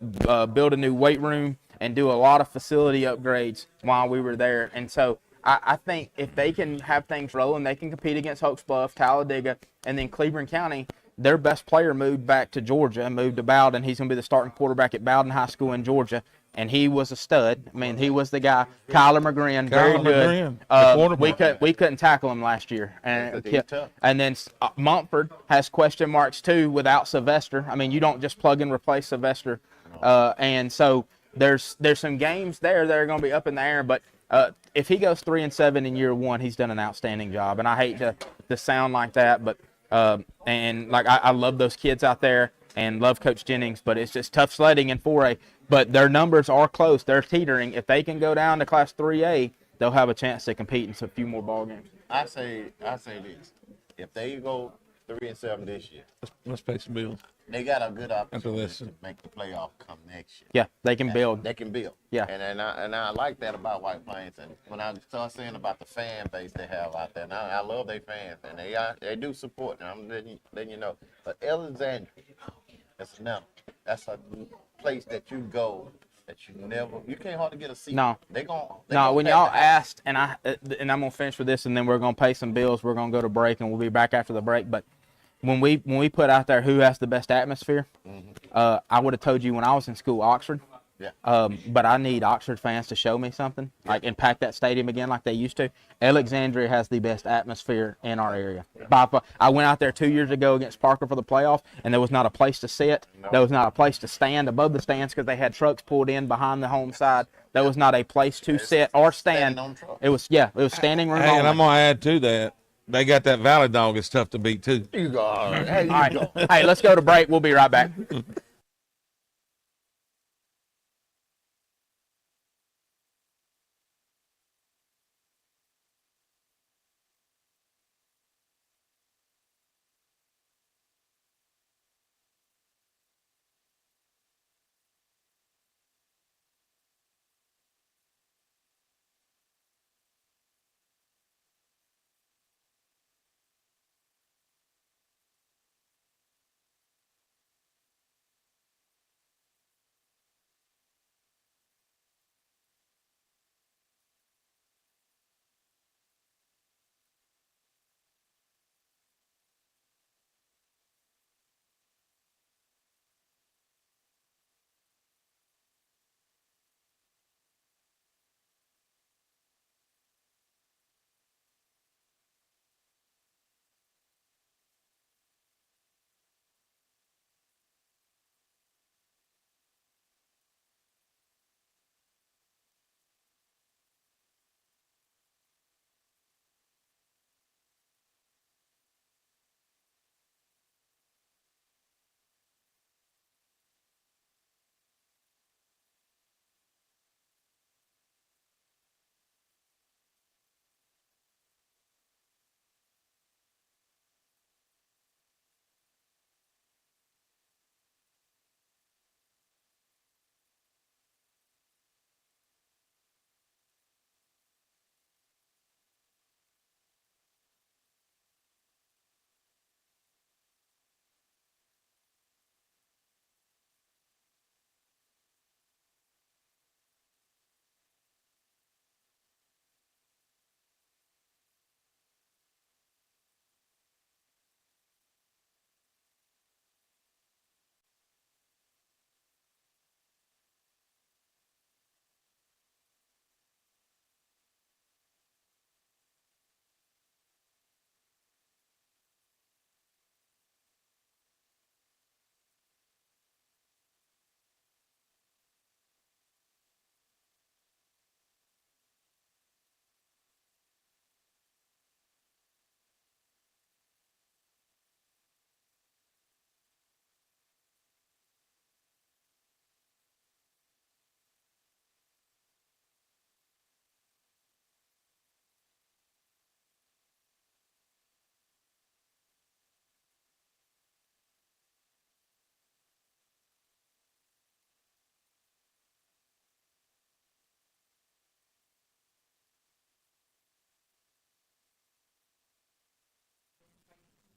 build a new weight room and do a lot of facility upgrades while we were there. And so I think if they can have things rolling, they can compete against Hoax Bluff, Talladega, and then Cleveland County. Their best player moved back to Georgia and moved to Bowden. He's going to be the starting quarterback at Bowden High School in Georgia. And he was a stud. I mean, he was the guy. Kyler McGrin, very good. We couldn't tackle him last year, and then Montford has question marks too without Sylvester. I mean, you don't just plug and replace Sylvester, and so there's some games there that are going to be up in the air. But if he goes 3-7 in year 1, he's done an outstanding job. And I hate to sound like that, but and like I love those kids out there and love Coach Jennings, but it's just tough sledding in 4A. But their numbers are close. They're teetering. If they can go down to Class 3A, they'll have a chance to compete in a few more ball games. I say this: if they go 3-7 this year, Let's pay some bills. they got a good opportunity this. to make the playoff come next year. Yeah, they can build. They can build. Yeah. And I like that about White Plains. And when I start saying about the fan base they have out there, and I love their fans, and they do support. And I'm letting you know. But Alexandria, that's a place that you go that you can't hardly get a seat. No. They No, gonna when pack y'all the house. asked, and I'm gonna finish with this, and then we're gonna pay some bills. We're gonna go to break, and we'll be back after the break. But when we put out there who has the best atmosphere, I would have told you when I was in school, Oxford. Yeah. But I need Oxford fans to show me something, like and pack that stadium again like they used to. Alexandria has the best atmosphere in our area. I went out there 2 years ago against Parker for the playoff, and there was not a place to sit. There was not a place to stand above the stands because they had trucks pulled in behind the home side. There was not a place to sit or stand. on trucks. It was standing room Hey, and I'm only. gonna add to that. They got that Valley Dog. It's tough to beat too. You go. All right. Hey, you All right, go. hey, let's go to break. We'll be right back.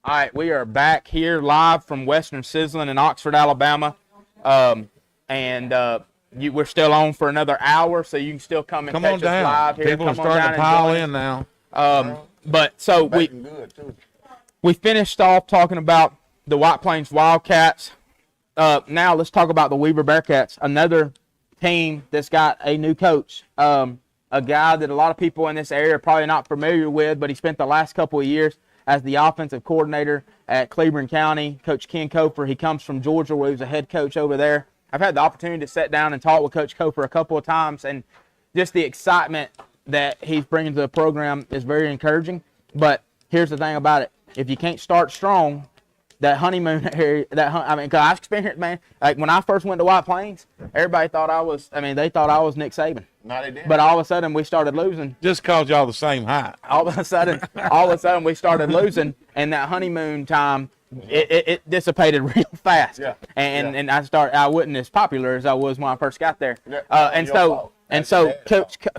All right, we are back here live from Western Sizzling in Oxford, Alabama. We're still on for another hour, so you can still come and Come catch on us down. live here. People are Come on down starting to and pile join in now. But so Bacon good too. we finished off talking about the White Plains Wildcats. Now let's talk about the Weaver Bearcats, another team that's got a new coach. A guy that a lot of people in this area are probably not familiar with, but he spent the last couple of years as the offensive coordinator at Cleburne County, Coach Ken Kofer. He comes from Georgia, where he was a head coach over there. I've had the opportunity to sit down and talk with Coach Kofer a couple of times, and just the excitement that he's bringing to the program is very encouraging. But here's the thing about it. If you can't start strong, that honeymoon area, because I've experienced, man, like when I first went to White Plains, everybody thought they thought I was Nick Saban. No, they didn't. But all of a sudden, we started losing. Just cause y'all the same height. All of a sudden, we started losing, and that honeymoon time, it dissipated real fast. Yeah. And I wasn't as popular as I was when I first got there. Yeah. And Your so fault. and That's so bad.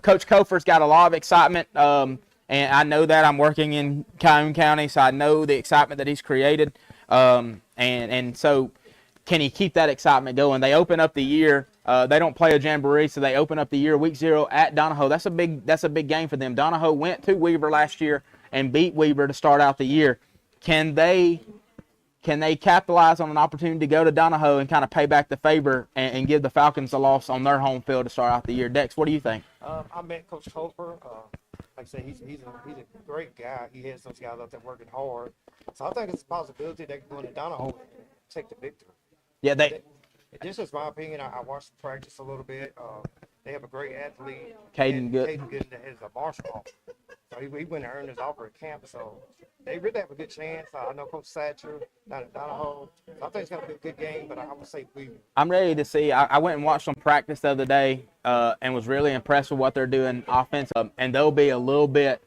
Coach Kofer's got a lot of excitement. And I know that I'm working in Calhoun County, so I know the excitement that he's created. And so can he keep that excitement going? They open up the year. They don't play a jamboree, so they open up the year week 0 at Donahoe. That's a big game for them. Donahoe went to Weaver last year and beat Weaver to start out the year. Can they capitalize on an opportunity to go to Donahoe and kind of pay back the favor and give the Falcons a loss on their home field to start out the year? Dex, what do you think? I met Coach Kofer. Like I said, he's a great guy. He has those guys out there working hard. So I think it's a possibility they can go into Donahoe and take the victory. Yeah, This is my opinion. I watched the practice a little bit. They have a great athlete. Caden Good. Caden Gooden that is a martial officer. So he went and earned his offer at camp. So they really have a good chance. I know Coach Satcher down at Donahoe. So I think it's going to be a good game, but I would say Weaver. I'm ready to see. I went and watched them practice the other day and was really impressed with what they're doing offensive. And they'll be a little bit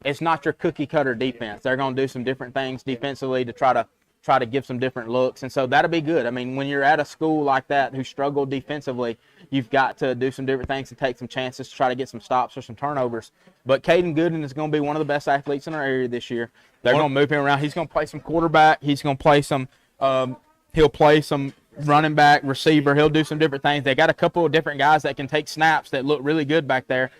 it's not your cookie cutter defense. They're going to do some different things defensively to try to give some different looks. And so that'll be good. I mean, when you're at a school like that who struggled defensively, you've got to do some different things and take some chances to try to get some stops or some turnovers. But Caden Gooden is going to be one of the best athletes in our area this year. They're going to move him around. He's going to play some quarterback. He's going to play some he'll play some running back, receiver. He'll do some different things. They got a couple of different guys that can take snaps that look really good back there.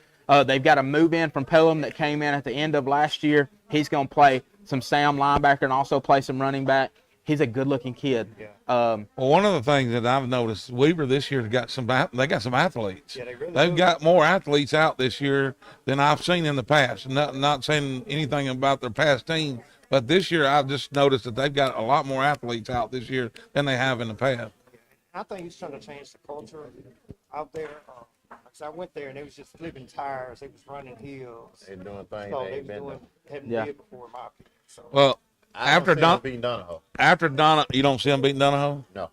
They've got a move in from Pelham that came in at the end of last year. He's going to play some Sam linebacker and also play some running back. He's a good-looking kid. Yeah. Well, one of the things that I've noticed, Weaver this year got some athletes. Yeah, they really They've do. got more athletes out this year than I've seen in the past. Not saying anything about their past team, but this year I've just noticed that they've got a lot more athletes out this year than they have in the past. I think he's trying to change the culture out there. Cause I went there and they was just flipping tires. They was running hills. They doing things So they they ain't was been doing doing. hadn't Yeah. did before, in my opinion. So Well, I after don't see them Don, beating Donahoe. after Donna, you don't see them beating Donahoe. No.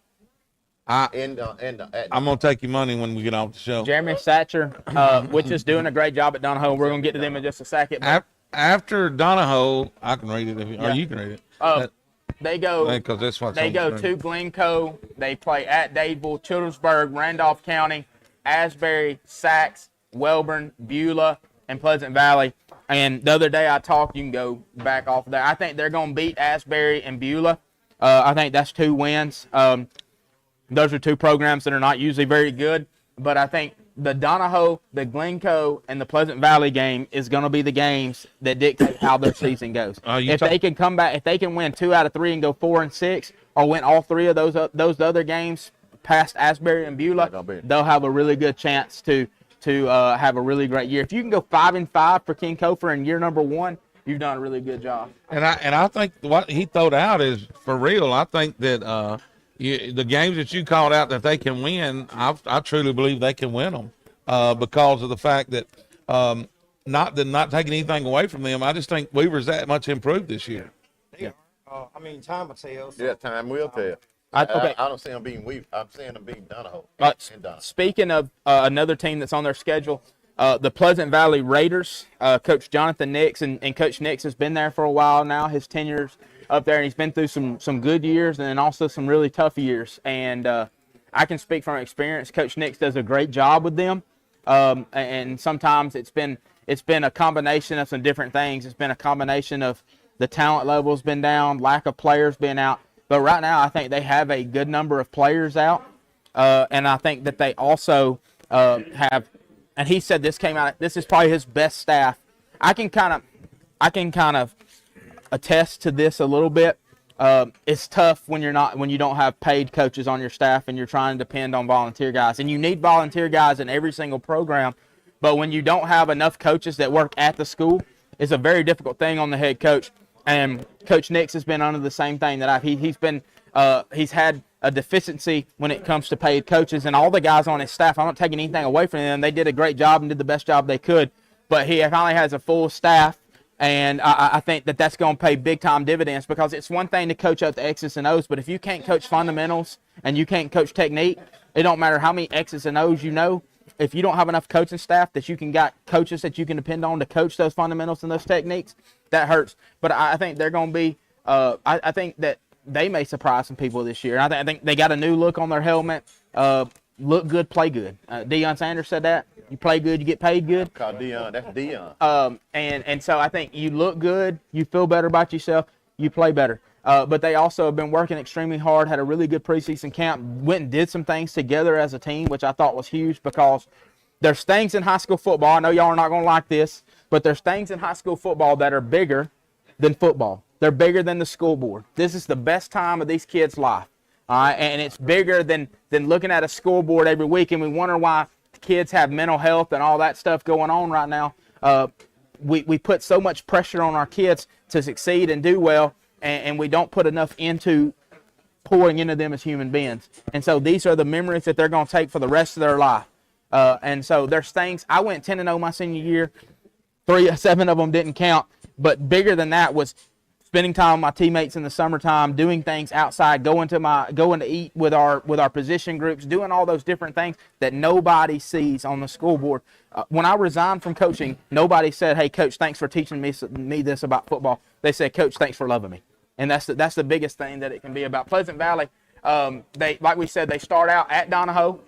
I At I'm gonna take your money when we get off the show. Jeremy Satcher, which is doing a great job at Donahoe. We're going to get to them in just a second. But, After Donahoe, I can read it if you, or you can read it. they go. Because that's what They go to Glencoe. They play at Dadeville, Childersburg, Randolph County, Asbury, Sacs, Welborn, Beulah, and Pleasant Valley. And the other day I talked, you can go back off of there. I think they're going to beat Asbury and Beulah. I think that's 2 wins. Those are 2 programs that are not usually very good. But I think the Donahoe, the Glencoe, and the Pleasant Valley game is going to be the games that dictate how their season goes. If they can come back, if they can win 2 out of 3 and go 4-6, or win all 3 of those other games past Asbury and Beulah, they'll have a really good chance to have a really great year. If you can go 5-5 for Ken Kofer in year number 1, you've done a really good job. And I think what he throwed out is for real. I think that the games that you called out that they can win, I truly believe they can win them because of the fact that not taking anything away from them. I just think Weaver's that much improved this year. they are. I mean, time will tell. So Yeah, time will tell. Okay. I don't see them beating Weaver. I'm seeing them beating Donahoe. And Donahoe. Speaking of another team that's on their schedule, the Pleasant Valley Raiders, Coach Jonathan Nix, and Coach Nix has been there for a while now. His tenure's up there, and he's been through some good years and then also some really tough years. And I can speak from experience. Coach Nix does a great job with them, and sometimes it's been a combination of some different things. It's been a combination of The talent level's been down, lack of players being out. But right now, I think they have a good number of players out, and I think that they also have. And he said this came out. This is probably his best staff. I can kind of attest to this a little bit. It's tough when you don't have paid coaches on your staff and you're trying to depend on volunteer guys. And you need volunteer guys in every single program. But when you don't have enough coaches that work at the school, it's a very difficult thing on the head coach. And Coach Nix has been under the same thing that he's had a deficiency when it comes to paid coaches, and all the guys on his staff. I'm not taking anything away from them. They did a great job and did the best job they could. But he finally has a full staff, and I think that that's going to pay big-time dividends, because it's one thing to coach up the X's and O's, but if you can't coach fundamentals and you can't coach technique, it don't matter how many X's and O's you know. If you don't have enough coaching staff that you can got coaches that you can depend on to coach those fundamentals and those techniques, that hurts. But I think they're going to be I think that they may surprise some people this year. I think they got a new look on their helmet. Look good, play good. Deion Sanders said that. You play good, you get paid good. Called Deion. That's Deion. And so I think you look good, you feel better about yourself, you play better. But they also have been working extremely hard, had a really good preseason camp, went and did some things together as a team, which I thought was huge, because there's things in high school football. I know y'all are not going to like this, but there's things in high school football that are bigger than football. They're bigger than the school board. This is the best time of these kids' life. All right, and it's bigger than looking at a scoreboard every week, and we wonder why kids have mental health and all that stuff going on right now. We put so much pressure on our kids to succeed and do well, and we don't put enough into pouring into them as human beings. And so these are the memories that they're going to take for the rest of their life. And so there's things. I went 10-0 my senior year. 7 of them didn't count. But bigger than that was spending time with my teammates in the summertime, doing things outside, going to eat with our position groups, doing all those different things that nobody sees on the school board. When I resigned from coaching, nobody said, "Hey, Coach, thanks for teaching me this about football." They said, "Coach, thanks for loving me." And that's the biggest thing that it can be about. Pleasant Valley, like we said, they start out at Donahoe,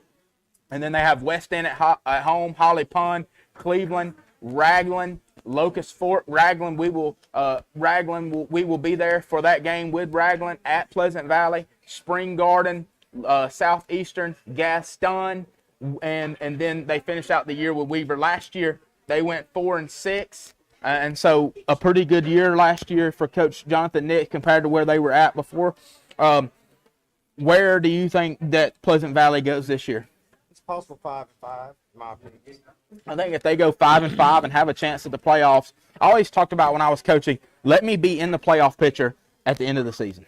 and then they have West End at home, Holly Pond, Cleveland, Raglan, Locust Fork. Raglan, we will be there for that game with Raglan at Pleasant Valley, Spring Garden, Southeastern, Gaston, and then they finished out the year with Weaver. Last year they went 4-6, and so a pretty good year last year for Coach Jonathan Nix compared to where they were at before. Where do you think that Pleasant Valley goes this year? It's possible 5-5, in my opinion. I think if they go 5-5 and have a chance at the playoffs, I always talked about when I was coaching, let me be in the playoff picture at the end of the season.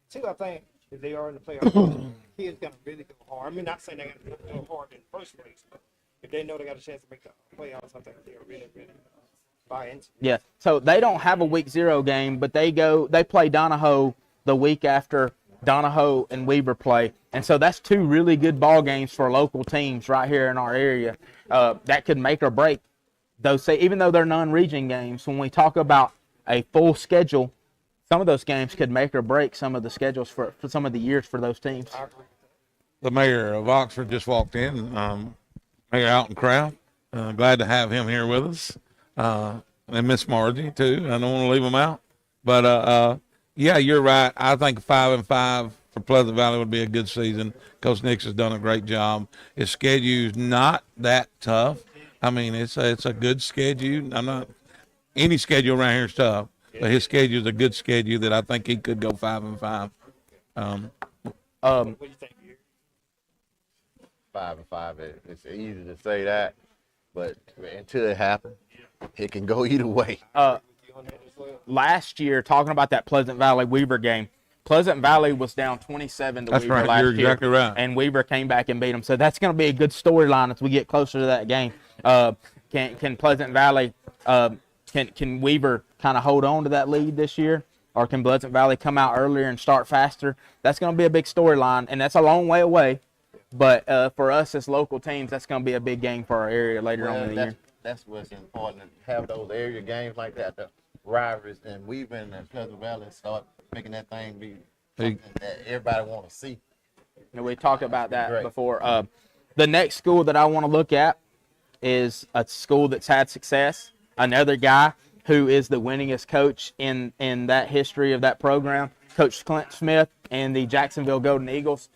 Two, I think if they are in the playoffs, kids gonna really go hard. I mean, not saying they're gonna go hard in the first place, but if they know they got a chance to make the playoffs, I think they'll really buy into it. Yeah. So they don't have a week 0 game, but they play Donahoe the week after Donahoe and Weaver play. And so that's 2 really good ball games for local teams right here in our area. That could make or break those. Even though they're non-region games, when we talk about a full schedule, some of those games could make or break some of the schedules for some of the years for those teams. The mayor of Oxford just walked in, Mayor Alton Craft. Glad to have him here with us. And Miss Margie, too. I don't want to leave them out. But, yeah, you're right. I think 5-5 for Pleasant Valley would be a good season. Coach Nix has done a great job. His schedule's not that tough. I mean, it's a good schedule. Any schedule around here is tough, but his schedule is a good schedule that I think he could go 5-5. What do you think? 5-5. It's easy to say that, but until it happens, it can go either way. Last year, talking about that Pleasant Valley Weaver game, Pleasant Valley was down 27 to That's Weaver right. last You're year. exactly right. And Weaver came back and beat them. So that's going to be a good storyline as we get closer to that game. Can Pleasant Valley, can Weaver kind of hold on to that lead this year? Or can Pleasant Valley come out earlier and start faster? That's going to be a big storyline, and that's a long way away. But for us as local teams, that's going to be a big game for our area later on in the year. That's what's important, to have those area games like that, the rivalries, and Weaver and Pleasant Valley start making that thing be something that everybody want to see. And we talked about that Great. before. The next school that I want to look at is a school that's had success. Another guy who is the winningest coach in that history of that program, Coach Clint Smith and the Jacksonville Golden Eagles.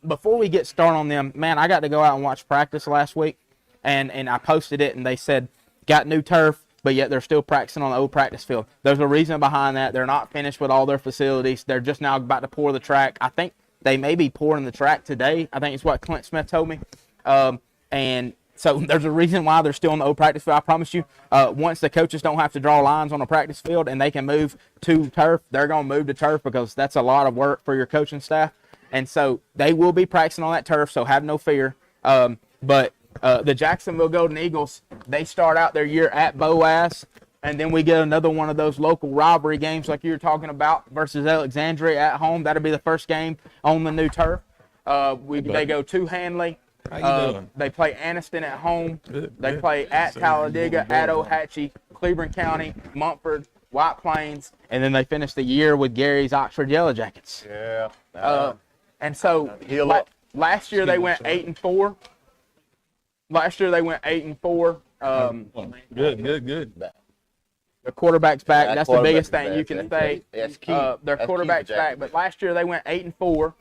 Before we get started on them, man, I got to go out and watch practice last week, and I posted it, and they said got new turf, but yet they're still practicing on the old practice field. There's a reason behind that. They're not finished with all their facilities. They're just now about to pour the track. I think they may be pouring the track today. I think it's what Clint Smith told me. And so there's a reason why they're still on the old practice field. I promise you, once the coaches don't have to draw lines on a practice field and they can move to turf, they're going to move to turf because that's a lot of work for your coaching staff. And so they will be practicing on that turf, so have no fear. But the Jacksonville Golden Eagles, they start out their year at Boaz, and then we get another one of those local rivalry games like you were talking about versus Alexandria at home. That'll be the first game on the new turf. They go to Hanley. How you doing? They play Anniston at home. Good, They good. play at Talladega, at Ohatchee, Cleveland County, Montford, White Plains, and then they finish the year with Gary's Oxford Yellow Jackets. Yeah. And so Heal up. last year they went 8-4. Last year they went 8-4. Good. The quarterback's back. That That's the biggest quarterback's thing you back. can say. That's key. Their That's key for quarterback's back. Jacksonville. But last year they went 8-4.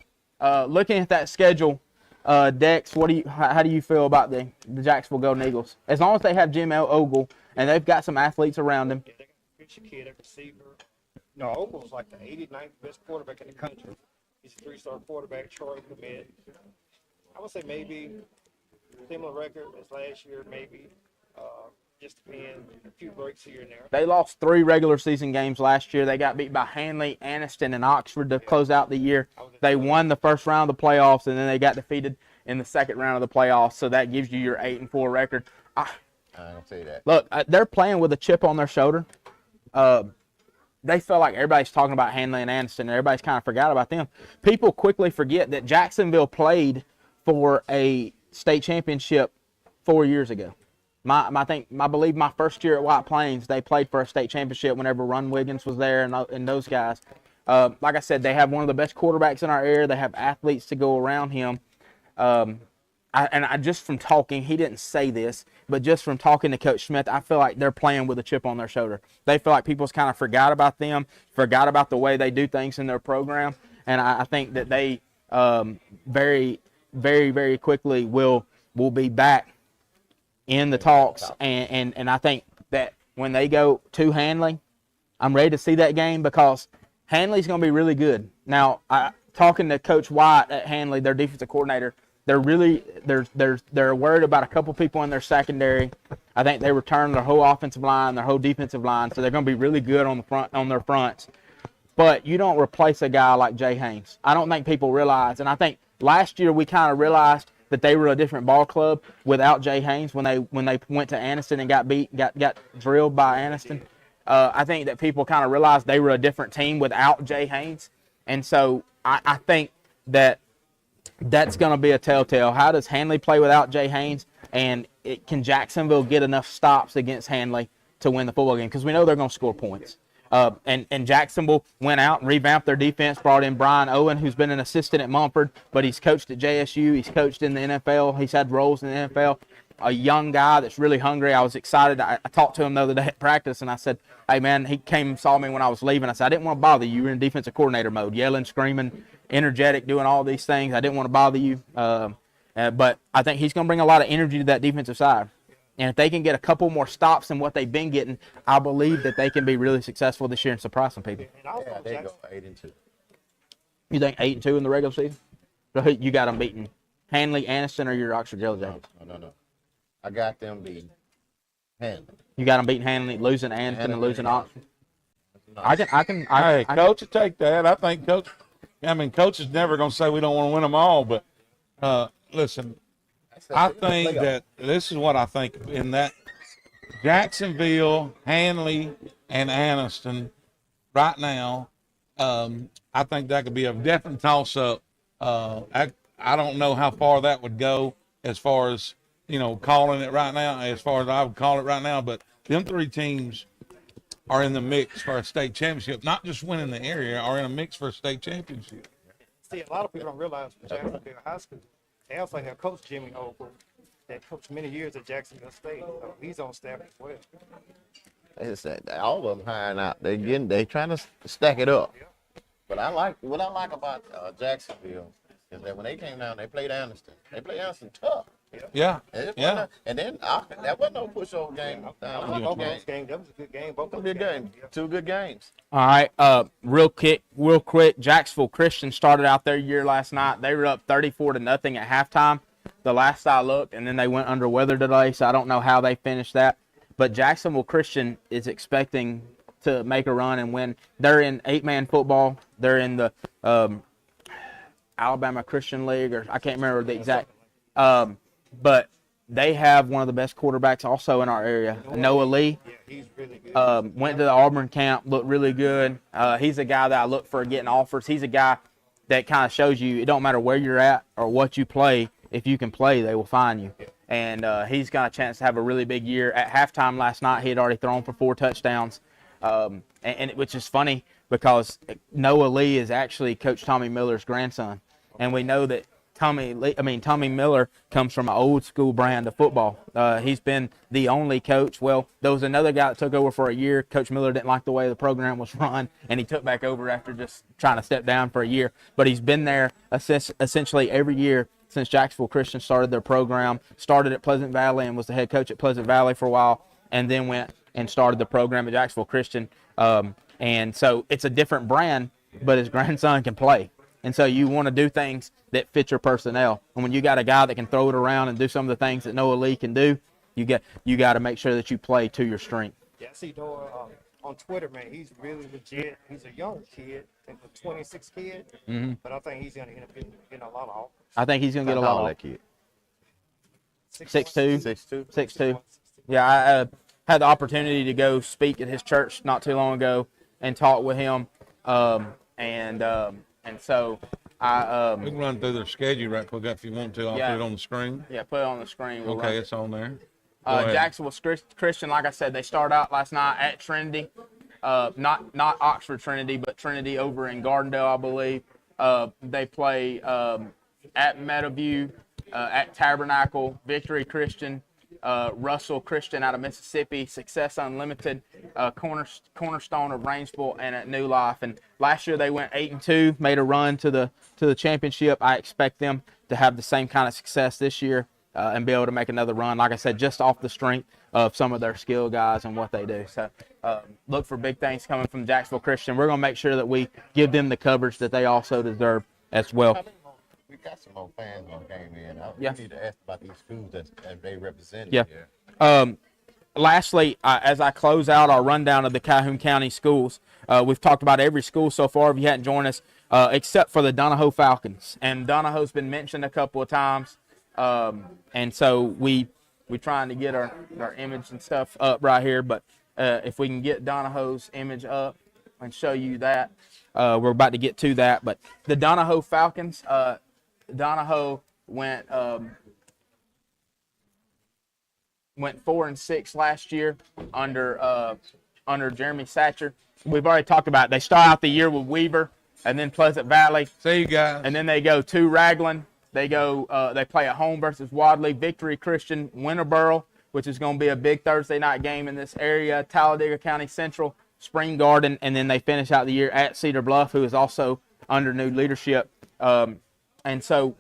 Looking at that schedule, Dex, how do you feel about the Jacksonville Golden Eagles? As long as they have Jim Ogle and they've got some athletes around him. Yeah, they got a pitcher kid, a receiver. No, Ogle's like the 89th best quarterback in the country. He's a 3-star quarterback, Troy commit. I would say maybe similar record as last year, maybe. Just depend, a few breaks here and there. They lost 3 regular season games last year. They got beat by Hanley, Anniston, and Oxford to close out the year. They won the first round of the playoffs, and then they got defeated in the second round of the playoffs. So that gives you your 8-4 record. I don't say that. Look, they're playing with a chip on their shoulder. They feel like everybody's talking about Hanley and Anniston, and everybody's kind of forgot about them. People quickly forget that Jacksonville played for a state championship 4 years ago. I believe my first year at White Plains, they played for a state championship whenever Ron Wiggins was there and those guys. Like I said, they have one of the best quarterbacks in our area. They have athletes to go around him. I just from talking, he didn't say this, but just from talking to Coach Smith, I feel like they're playing with a chip on their shoulder. They feel like people's kind of forgot about them, forgot about the way they do things in their program, and I think that they very, very, very quickly will be back in the talks, and I think that when they go to Hanley, I'm ready to see that game because Hanley's going to be really good. Now, talking to Coach White at Hanley, their defensive coordinator, they're worried about a couple people in their secondary. I think they returned their whole offensive line, their whole defensive line, so they're going to be really good on their fronts. But you don't replace a guy like Jay Haynes. I don't think people realize, and I think last year we kind of realized that they were a different ball club without Jay Haynes when they went to Anniston and got drilled by Anniston. I think that people kind of realized they were a different team without Jay Haynes. And so I think that's going to be a telltale. How does Hanley play without Jay Haynes? And can Jacksonville get enough stops against Hanley to win the football game? Because we know they're going to score points. And Jacksonville went out and revamped their defense, brought in Brian Owen, who's been an assistant at Montford, but he's coached at JSU. He's coached in the NFL. He's had roles in the NFL. A young guy that's really hungry. I was excited. I talked to him the other day at practice, and I said, hey, man, he came and saw me when I was leaving. I said, I didn't want to bother you. You were in defensive coordinator mode, yelling, screaming, energetic, doing all these things. I didn't want to bother you. But I think he's going to bring a lot of energy to that defensive side. And if they can get a couple more stops than what they've been getting, I believe that they can be really successful this year and surprise some people. And also, Yeah, they Jackson, go 8-2. You think 8-2 in the regular season? So you got them beating Hanley, Anniston, or your Oxford Yellow Jackets? No. I got them beating Hanley. You got them beating Hanley, losing Anniston, and losing Oxford. No. Hey, coach, take that. I think coach is never going to say we don't want to win them all, but listen, I think that this is what I think in that Jacksonville, Hanley, and Anniston right now. I think that could be a definite toss-up. I don't know how far that would go as far as, calling it right now, as far as I would call it right now. But them 3 teams are in the mix for a state championship, not just winning the area, are in a mix for a state championship. see, a lot of people don't realize from Jacksonville High School, they also have Coach Jimmy Ogle that coached many years at Jacksonville State. He's on staff as well. All of them hiring out. They trying to stack it up. But what I like about Jacksonville is that when they came down, they played Anderson. They played Anderson tough. Yeah. And then that wasn't no pushover game. Both those games, that was a good game. Both those Good game. games. 2 good games. All right, real quick. Jacksonville Christian started out their year last night. They were up 34-0 at halftime. The last I looked, and then they went under weather today, so I don't know how they finished that. But Jacksonville Christian is expecting to make a run and win. They're in 8-man football. They're in the Alabama Christian League, or I can't remember the exact. But they have one of the best quarterbacks also in our area, Noah Lee. Yeah, he's really good. Went to the Auburn camp, looked really good. He's a guy that I look for getting offers. He's a guy that kind of shows you it don't matter where you're at or what you play. If you can play, they will find you. And he's got a chance to have a really big year. At halftime last night, he had already thrown for 4 touchdowns, which is funny because Noah Lee is actually Coach Tommy Miller's grandson. And we know that Tommy Miller comes from an old school brand of football. He's been the only coach. Well, there was another guy that took over for a year. Coach Miller didn't like the way the program was run, and he took back over after just trying to step down for a year. But he's been there essentially every year since Jacksonville Christian started their program. Started at Pleasant Valley and was the head coach at Pleasant Valley for a while, and then went and started the program at Jacksonville Christian. And so it's a different brand, but his grandson can play. And so you want to do things that fit your personnel. And when you got a guy that can throw it around and do some of the things that Noah Lee can do, you got to make sure that you play to your strength. Yeah, I see Noah on Twitter, man. He's really legit. He's a young kid, I think a 26 kid. Mm-hmm. But I think he's going to end up getting a lot of offers. I think he's going to get a How lot old of that kid? 6'2". 6'2". 6'2". Yeah, I had the opportunity to go speak at his church not too long ago and talk with him. And so I We can run through their schedule right quick if you want to. I'll Yeah. put it on the screen. yeah, put it on the screen. We'll run Okay, it. it's on there. Go ahead. Jacksonville Christian, like I said, they start out last night at Trinity. Not Oxford Trinity, but Trinity over in Gardendale, I believe. They play at Meadowview, at Tabernacle, Victory Christian, Russell Christian out of Mississippi, Success Unlimited, Cornerstone of Rainsville, and at New Life. And last year they went 8-2, made a run to the championship. I expect them to have the same kind of success this year and be able to make another run. Like I said, just off the strength of some of their skill guys and what they do. So look for big things coming from Jacksonville Christian. We're going to make sure that we give them the coverage that they also deserve as well. We got some more fans on game in. Yeah. We need to ask about these schools that they represent. Yeah. Here. Lastly, as I close out our rundown of the Calhoun County schools, we've talked about every school so far if you hadn't joined us, except for the Donahoe Falcons. And Donahoe's been mentioned a couple of times. And so we're trying to get our image and stuff up right here. But if we can get Donahoe's image up and show you that, we're about to get to that. But the Donahoe Falcons, Donahoe went 4-6 last year under Jeremy Satcher. We've already talked about it. They start out the year with Weaver and then Pleasant Valley, See you guys. and then they go to Raglan. They play at home versus Wadley, Victory Christian, Winterboro, which is going to be a big Thursday night game in this area, Talladega County Central, Spring Garden, and then they finish out the year at Cedar Bluff, who is also under new leadership. And so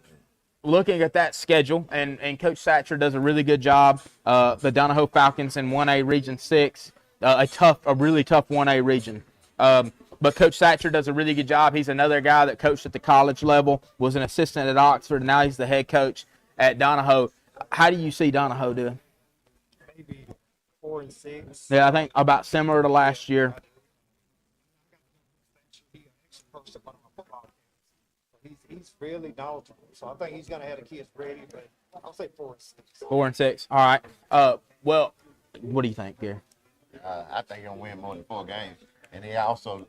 looking at that schedule, and Coach Satcher does a really good job. The Donahoe Falcons in 1A Region 6, a really tough 1A region. But Coach Satcher does a really good job. He's another guy that coached at the college level, was an assistant at Oxford, and now he's the head coach at Donahoe. How do you see Donahoe doing? Maybe 4-6. Yeah, I think about similar to last year. He's really knowledgeable, so I think he's going to have the kids ready. But I'll say 4-6. 4-6. All right. Well, what do you think, Gary? I think he'll win more than 4 games. And he also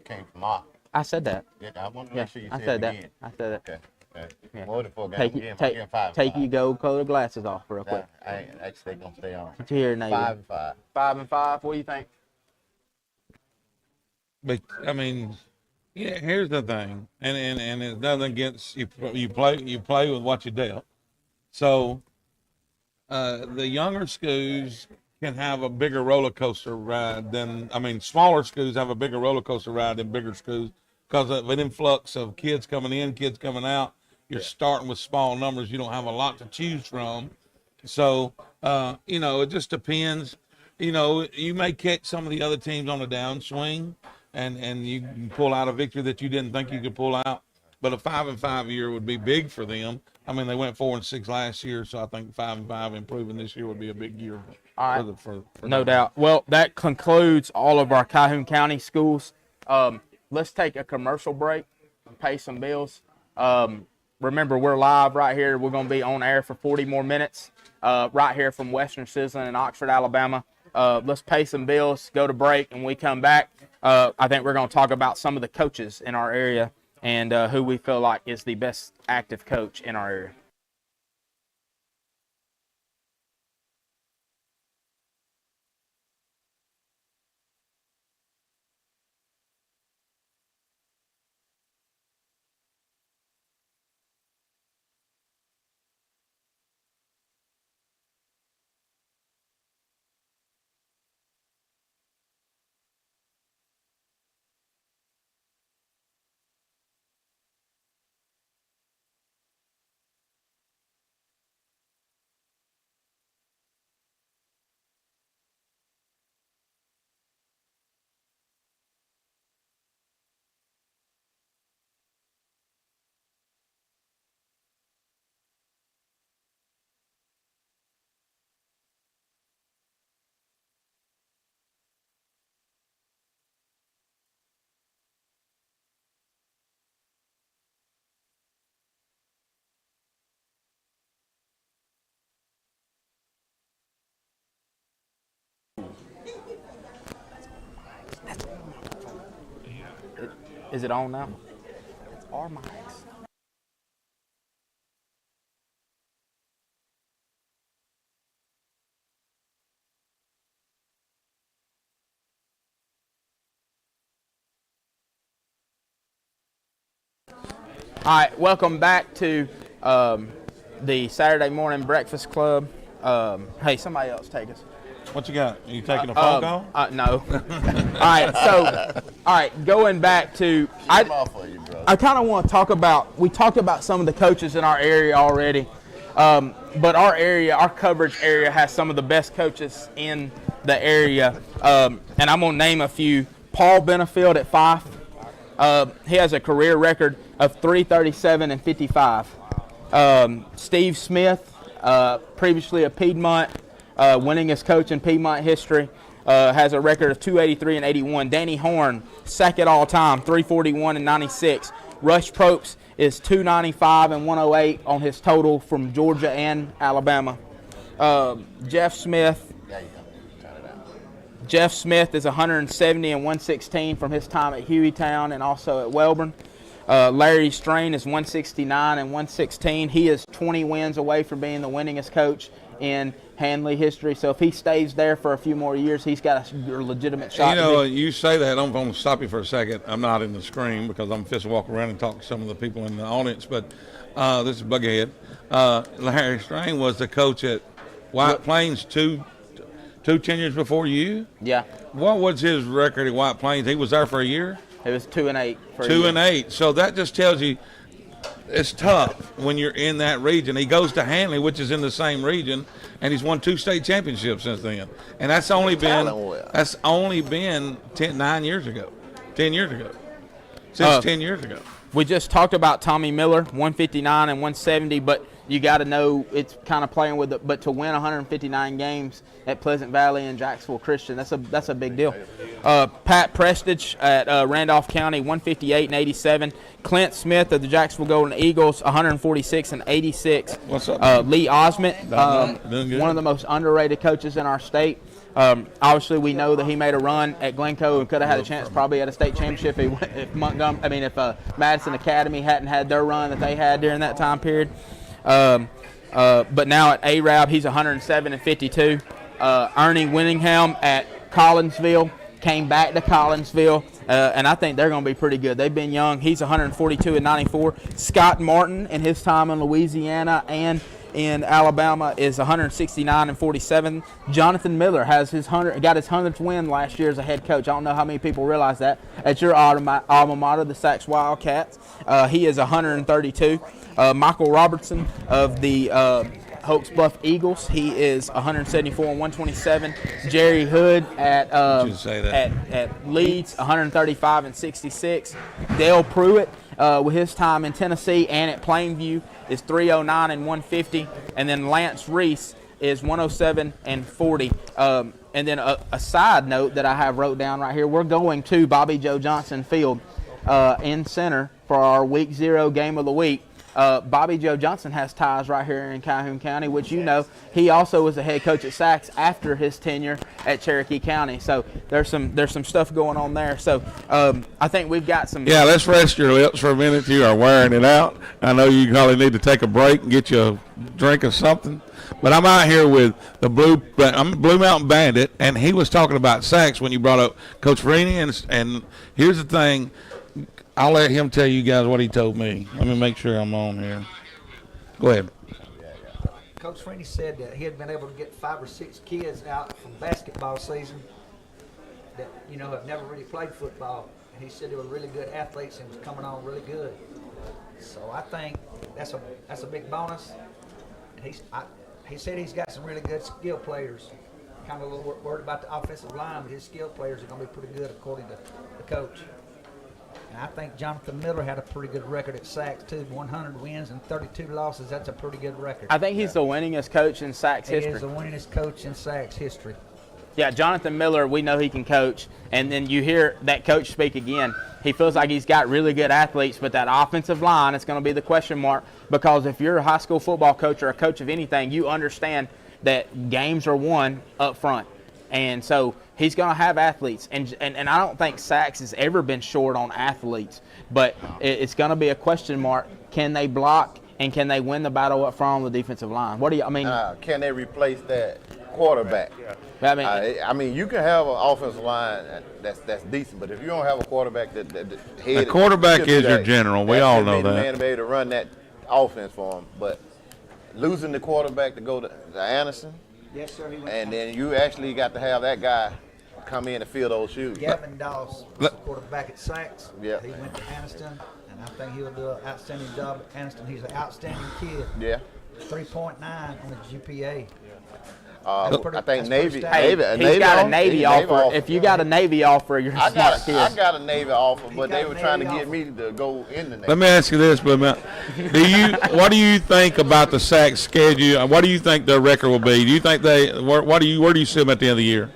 came from Mark. I said that. Yeah, I want to Yeah, make sure you I say said it that. again. I said that. Okay. Okay. Yeah. More than 4 games. Take I'm getting 5 take and your 5. gold colored glasses off real quick. I ain't actually gonna stay on. What you hear, neighbor? 5 and 5. 5-5. What do you think? But I mean, yeah. Here's the thing, and it's nothing against you. You play with what you dealt. So the younger schools, can have a bigger roller coaster ride than, smaller schools have a bigger roller coaster ride than bigger schools because of an influx of kids coming in, kids coming out. You're starting with small numbers. You don't have a lot to choose from. So, it just depends. You may catch some of the other teams on a downswing and you can pull out a victory that you didn't think you could pull out. But a 5-5 year would be big for them. They went 4-6 last year, so I think 5-5 improving this year would be a big year All right. for No doubt. Well, that concludes all of our Calhoun County schools. Let's take a commercial break, pay some bills. Remember, we're live right here. We're going to be on air for 40 more minutes right here from Western Sizzling in Oxford, Alabama. Let's pay some bills, go to break, and when we come back, I think we're going to talk about some of the coaches in our area and who we feel like is the best active coach in our area. Is it on now? It's our mics. All right, welcome back to the Saturday Morning Breakfast Club. Hey, somebody else take us. What you got? Are you taking a phone call? No. All right, going back to, I kind of want to talk about, we talked about some of the coaches in our area already, but our coverage area has some of the best coaches in the area, and I'm going to name a few. Paul Benefield at Fife. He has a career record of 337 and 55. Steve Smith, previously a Piedmont, winningest coach in Piedmont history, has a record of 283 and 81. Danny Horn, second all time, 341 and 96. Rush Probst is 295 and 108 on his total from Georgia and Alabama. Jeff Smith is 170 and 116 from his time at Hueytown and also at Welborn. Larry Strain is 169 and 116. He is 20 wins away from being the winningest coach in Handley history. So if he stays there for a few more years, he's got a legitimate shot. You say that. I'm going to stop you for a second. I'm not in the screen because I'm just walk around and talk to some of the people in the audience. But this is Bughead. Larry Strain was the coach at White Plains two tenures before you. Yeah. What was his record at White Plains? He was there for a year. It was 2-8. 2-8. So that just tells you it's tough when you're in that region. He goes to Handley, which is in the same region, and he's won 2 state championships since then. And that's only been 9 years ago, 10 years ago, since 10 years ago. We just talked about Tommy Miller, 159 and 170, but you got to know it's kind of playing with it. But to win 159 games at Pleasant Valley and Jacksonville Christian, that's a big deal. Pat Prestige at Randolph County, 158 and 87. Clint Smith of the Jacksonville Golden Eagles, 146 and 86. What's up? Lee Osment, one of the most underrated coaches in our state. Obviously, we know that he made a run at Glencoe and could have had a chance probably at a state championship if Madison Academy hadn't had their run that they had during that time period. But now at Arab, he's 107 and 52. Ernie Winningham at Collinsville came back to Collinsville, and I think they're going to be pretty good. They've been young. He's 142 and 94. Scott Martin in his time in Louisiana and in Alabama is 169-47. Jonathan Miller has got his 100th win last year as a head coach. I don't know how many people realize that. At your alma mater, the Sachs Wildcats, he is 132. Michael Robertson of the Hokes Bluff Eagles, he is 174-127. Jerry Hood at Leeds, 135-66. Dale Pruitt with his time in Tennessee and at Plainview is 309-150, and then Lance Reese is 107-40. And then a side note that I have wrote down right here: we're going to Bobby Joe Johnson Field in center for our Week 0 game of the week. Bobby Joe Johnson has ties right here in Calhoun County, which you know. He also was the head coach at Sachs after his tenure at Cherokee County. So there's some stuff going on there. So I think we've got some. Yeah, let's rest your lips for a minute. You are wearing it out. I know you probably need to take a break and get you a drink of something. But I'm out here with the Blue Mountain Bandit, and he was talking about Sachs when you brought up Coach Freeney. And here's the thing. I'll let him tell you guys what he told me. Let me make sure I'm on here. Go ahead. Coach Freeney said that he had been able to get 5 or 6 kids out from basketball season that, have never really played football. And he said they were really good athletes and was coming on really good. So I think that's a big bonus. And he said he's got some really good skill players. Kind of a little worried about the offensive line, but his skill players are going to be pretty good according to the coach. And I think Jonathan Miller had a pretty good record at Sachs, too. 100 wins and 32 losses. That's a pretty good record. I think he's the winningest coach in Sachs history. He is the winningest coach in Sachs history. Yeah, Jonathan Miller, we know he can coach. And then you hear that coach speak again. He feels like he's got really good athletes, but that offensive line is going to be the question mark, because if you're a high school football coach or a coach of anything, you understand that games are won up front. And so he's going to have athletes. And I don't think Sachs has ever been short on athletes. But it's going to be a question mark. Can they block, and can they win the battle up front on the defensive line? What do you – I mean can they replace that quarterback? I mean, you can have an offensive line that's decent, but if you don't have a quarterback the quarterback is your general. We all know that. Man to be able to run that offense for him. But losing the quarterback to go to Anderson – yes, sir. And then you actually got to have that guy come in and fill those shoes. Gavin Doss was the quarterback at Sachs. Yeah. He went to Anniston, and I think he'll do an outstanding job at Anniston. He's an outstanding kid. Yeah. 3.9 on the GPA. I think Navy. Hey, he's got a Navy offer. If you got a Navy offer, you're a smart kid. I got a Navy offer, but they were trying to get me to go in the Navy. Let me ask you this, Blue Mountain. What do you think about the Sachs schedule? What do you think their record will be? Do you think where do you see them at the end of the year?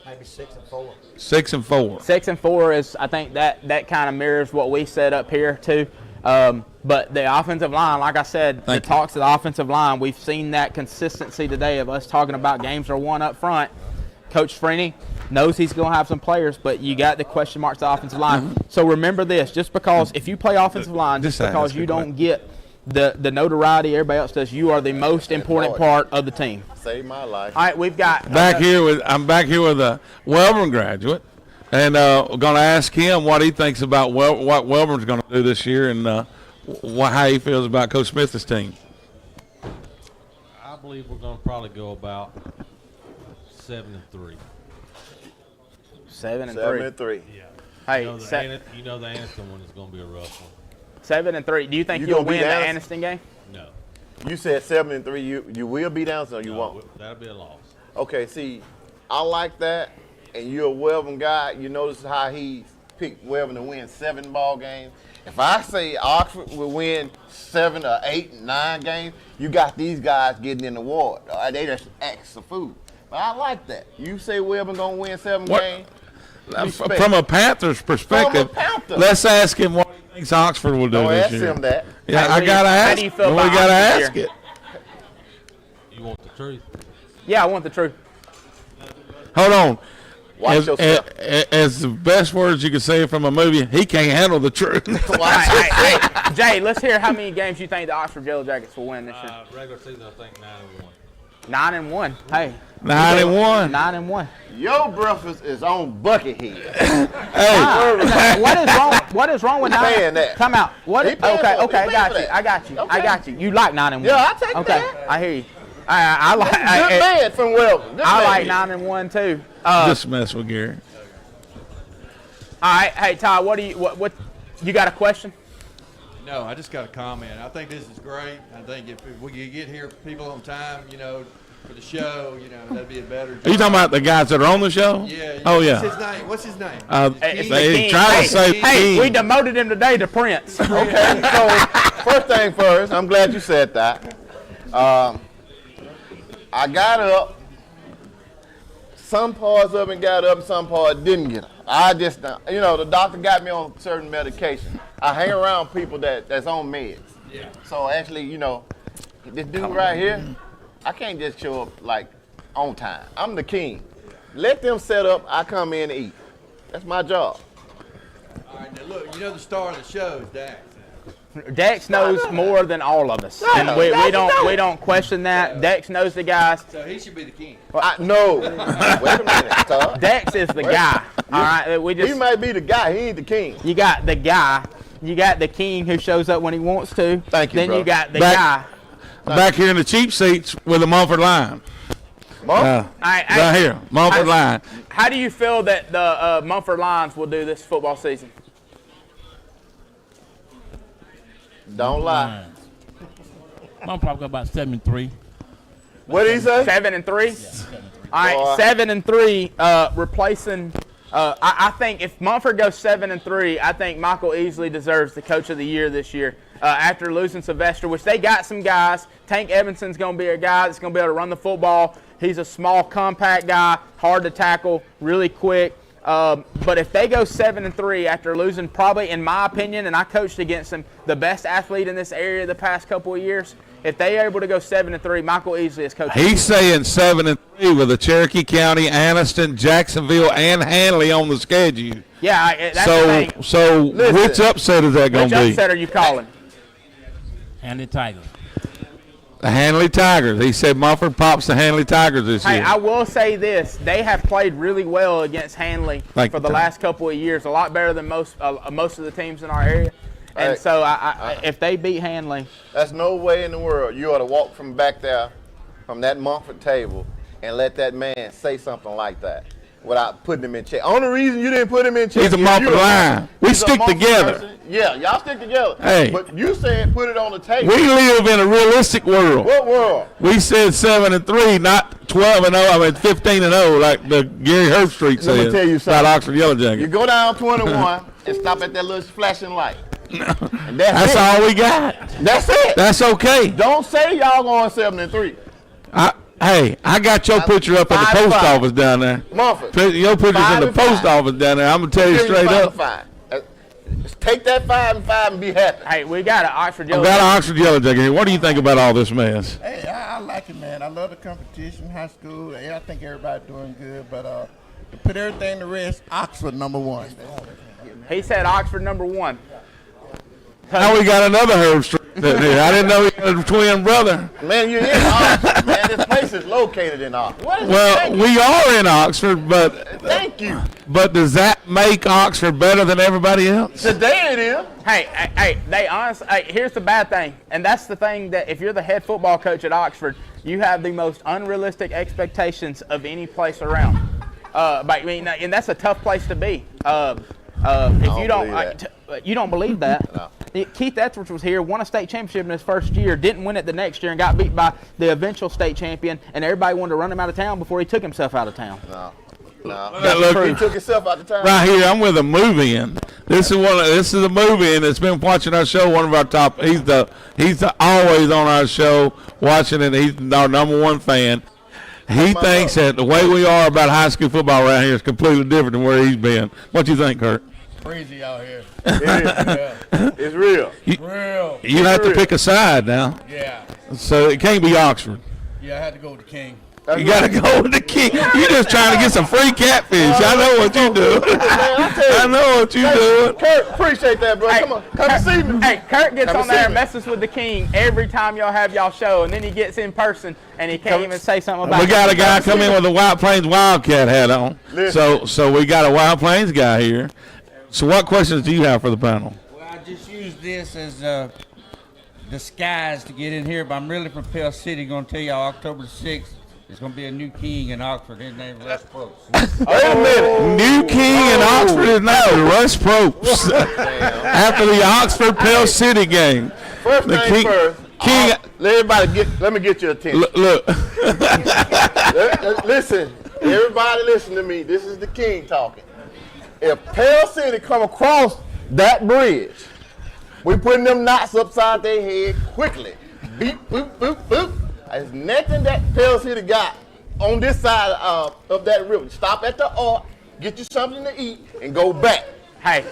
Maybe 6-4. 6-4. 6-4 is, I think that kind of mirrors what we set up here too. But the offensive line, like I said, talks of the offensive line, we've seen that consistency today of us talking about games are won up front. Coach Freeney knows he's going to have some players, but you got the question marks to the offensive line. So remember this, just because if you play offensive line, just because you don't get the notoriety everybody else does, you are the most important part of the team. Saved my life. All right, we've got I'm back here with a Wellborn graduate, and we're going to ask him what he thinks about what Wellborn's going to do this year, and how he feels about Coach Smith's team. I believe we're going to probably go about 7-3. 7-3. Yeah. Hey, the Anniston one is going to be a rough one. 7-3. Do you think You you'll gonna beat win the Anderson? Anniston game? No. You said 7-3. You will be down, so you No, won't. that'll be a loss. Okay, see, I like that, and you're a Wellborn guy. You notice how he picked Wellborn to win 7 ball games. If I say Oxford will win 7 or 8, 9 games, you got these guys getting in the ward. They just extra food. But I like that. You say Wellborn gonna win 7 games. Respect. From a Panthers perspective, let's ask him what he thinks Oxford will do Don't this ask year. him that. Yeah, Hey, I gotta how ask. do you feel We about gotta Oxford ask here? it. You want the truth? Yeah, I want the truth. Hold on. Watch yourself. As the best words you could say from a movie, he can't handle the truth. hey, Jay, let's hear how many games you think the Oxford Yellow Jackets will win this year. Regular season, I think 9-1. 9-1. Hey. 9-1. 9-1. Your breakfast is on Buckethead. Hey, What is wrong with He 9? paying that. Come out. What? He paying Okay, for it. okay, He I got paying you. for I that. got you. I Okay. got you. You like 9-1. Yeah, I take Okay, that. I hear you. I like. Good man from Welcome. Good I man. like 9-1 too. just mess with Gary. All right, hey Ty, what what you got a question? No, I just got a comment. I think this is great. I think if we could get here people on time, for the show, that'd be a better job. Are you talking about the guys that are on the show? Yeah. Oh, What's yeah. his name? What's his name? It's the They king. try Hey, to say hey, king. we demoted him today to Prince. Okay, so first thing first, I'm glad you said that. I got up. Some parts of it got up, some parts didn't get up. I just, the doctor got me on certain medication. I hang around people that's on meds. Yeah. So actually, this dude right here, I can't just show up like on time. I'm the king. Let them set up, I come in and eat. That's my job. All right, now look, the star of the show is Dax. Dex knows more than all of us, and we don't question that. Dex knows the guys. So he should be the king. No. Wait a minute, Todd. Dex is the guy. All right, we He just might be the guy, he ain't the king. you got the guy. You got the king who shows up when he wants to. Thank you, Then bro. you got the Back- guy. Back here in the cheap seats with the Mumford line. Mom? All right, Right here, Mumford line. How do you feel that the Mumford Lions will do this football season? Don't lie. I'm probably about 7-3. What did he say? 7-3. All right, Boy. 7-3. Replacing. I think if Mumford goes 7-3, I think Michael easily deserves the Coach of the Year this year. After losing Sylvester, which they got some guys. Tank Evanson's going to be a guy that's going to be able to run the football. He's a small, compact guy, hard to tackle, really quick. But if they go 7-3 after losing, probably in my opinion, and I coached against them, the best athlete in this area the past couple of years. If they are able to go 7-3, Michael Easley is coach. He's saying 7-3 with the Cherokee County, Anniston, Jacksonville, and Hanley on the schedule. Yeah, that's the thing. So Listen, which upset is that going Which to be? upset are you calling? And the Tigers. The Hanley Tigers. He said Mumford pops the Hanley Tigers this Hey, year. I will say this: they have played really well against Hanley Thank for you, the Tom. last couple of years. A lot better than most of the teams in our area. And Hey, so, if they beat Hanley, There's no way in the world you ought to walk from back there, from that Mumford table, and let that man say something like that without putting him in check. Only reason you didn't put him in check. He's a is Mumford you- line. We he's a stick Mumford together. person. Yeah, y'all stick together. Hey. But you said put it on the table. We live in a realistic world. What world? We said 7-3, not 12-0. I mean 15-0, like the Gary Herbstreit says. Let me tell you something. About Oxford Yellow Jacket. You go down 21 and stop at that little flashing light. And That's it. all we got. That's it. That's okay. Don't say y'all going 7-3. Hey, I got your picture up at the 5-5. post office down there. Mumford. Your picture's in the 5-5. post office down there. I'm going to tell you straight up. Just take that 5-5 and be happy. hey, we got an Oxford I've Yellow. got an Oxford Yellow Jacket here. What do you think about all this mess? Hey, I like it, man. I love the competition, high school. Yeah, I think everybody doing good, but to put everything to rest, Oxford #1. He said Oxford #1. Now we got another Herbstreit sitting here. I didn't know he had a twin brother. Man, you're in Oxford, man. This place is located in Oxford. What is Well, we are in Oxford, but Thank you. does that make Oxford better than everybody else? Today it is. Hey, they honestly. Hey, here's the bad thing, and that's the thing that if you're the head football coach at Oxford, you have the most unrealistic expectations of any place around. But I mean, and that's a tough place to be. If you don't, believe you don't believe that. No. Keith Etheridge was here, won a state championship in his first year, didn't win it the next year, and got beat by the eventual state champion. And everybody wanted to run him out of town before he took himself out of town. No. Look, He took himself out the time. right here, I'm with a move-in. This is a move-in that's been watching our show. One of our top. He's always on our show watching it. He's our #1 fan. He thinks that the way we are about high school football around here is completely different than where he's been. What do you think, Kurt? Crazy out here. It is. It's real. Real. You have to pick a side now, Yeah. so it can't be Oxford. Yeah, I had to go with the King. You gotta go with the king. You just trying to get some free catfish. I know what you do. I know what you do. Kurt, appreciate that, bro. Come on, come and see me. Hey, Kurt gets Come on and see there and me. messes with the king every time y'all have y'all show, and then he gets in person and he can't even say something about We it. got a guy come in with a Wild Plains Wildcat hat on. Listen. So we got a Wild Plains guy here. So what questions do you have for the panel? Well, I just used this as disguise to get in here, but I'm really from Pell City. Going to tell y'all October the 6th, there's going to be a new king in Oxford. His name is Les Probst. Wait a minute. New king in Oxford is now Russ Probst. After the Oxford Pell City game. First The thing king- first. king- Let me get your attention. Look. Listen, everybody listen to me. This is the king talking. If Pell City come across that bridge, we putting them knots upside their head quickly. Beep, boop, boop, boop. There's nothing that Pell City got on this side of that river. Stop at the ark, get you something to eat, and go back. Hey,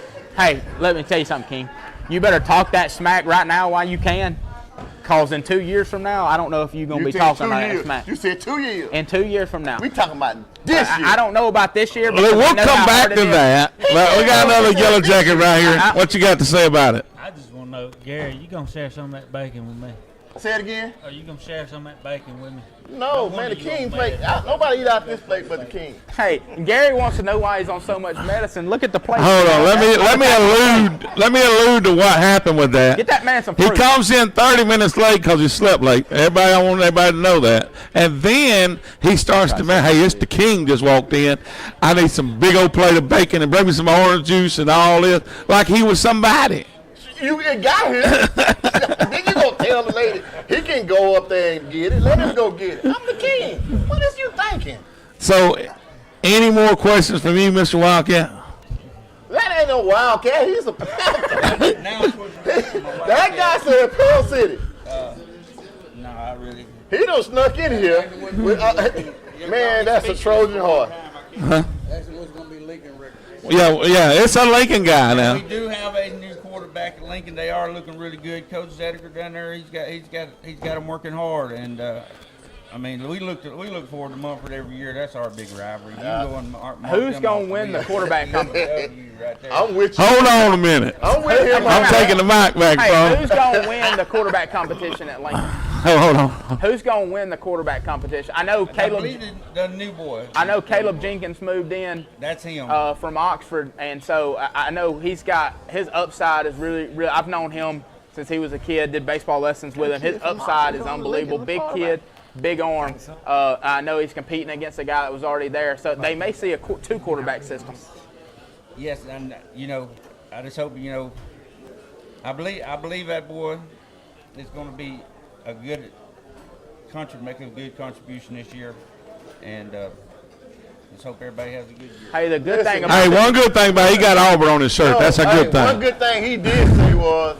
let me tell you something, King. You better talk that smack right now while you can, cause in 2 years from now, I don't know if you're gonna You be said talking 2 about that years. smack. You said 2 years. In 2 years from now. We talking about this year. I don't know about this year. Look, because we'll I know come how back hard it to is. that. But we got another yellow jacket right here. What you got to say about it? I just want to know, Gary, you gonna share some of that bacon with me? Say it again. Are you gonna share some of that bacon with me? No, man, the king plate. Nobody eat out this plate but the king. Hey, Gary wants to know why he's on so much medicine. Look at the plate. Hold on. Let me allude to what happened with that. Get that man some He fruit. comes in 30 minutes late because he slept late. I want everybody to know that. And then he starts to, man, hey, it's the king just walked in. I need some big old plate of bacon and bring me some orange juice and all this. Like he was somebody. You got here. Then you gonna tell the lady he can go up there and get it. Let him go get it. I'm the king. What is you thinking? So, any more questions from you, Mr. Wildcat? That ain't no wildcat. He's a Panther. That guy said Pearl City. No, I really. He done snuck in here. With, man, that's a Trojan horse. That's what's going to be Lincoln record. Yeah, it's a Lincoln guy now. We do have a new quarterback at Lincoln. They are looking really good. Coach Zediker down there, he's got them working hard. And I mean, we look forward to Mumford every year. That's our big rivalry. You go and mark Who's them gonna off win the the quarterback competition? right there. I'm with you. Hold on a minute. I'm with him. I'm taking the mic back, Hey, who's bro. gonna win the quarterback competition at Lincoln? Hold on. Who's gonna win the quarterback competition? I know I Caleb. believe the new boy. I know Caleb Jenkins moved in That's him. from Oxford, and so I know he's got his upside is really. I've known him since he was a kid. Did baseball lessons with him. His upside is unbelievable. Big kid, big arm. I know he's competing against a guy that was already there, so they may see a two quarterback system. Yes, and I just hope I believe that boy is going to be a good make a good contribution this year, and let's hope everybody has a good year. Hey, the good thing about Hey, one good thing about he got Auburn on his shirt. That's a good One thing. good thing he did say was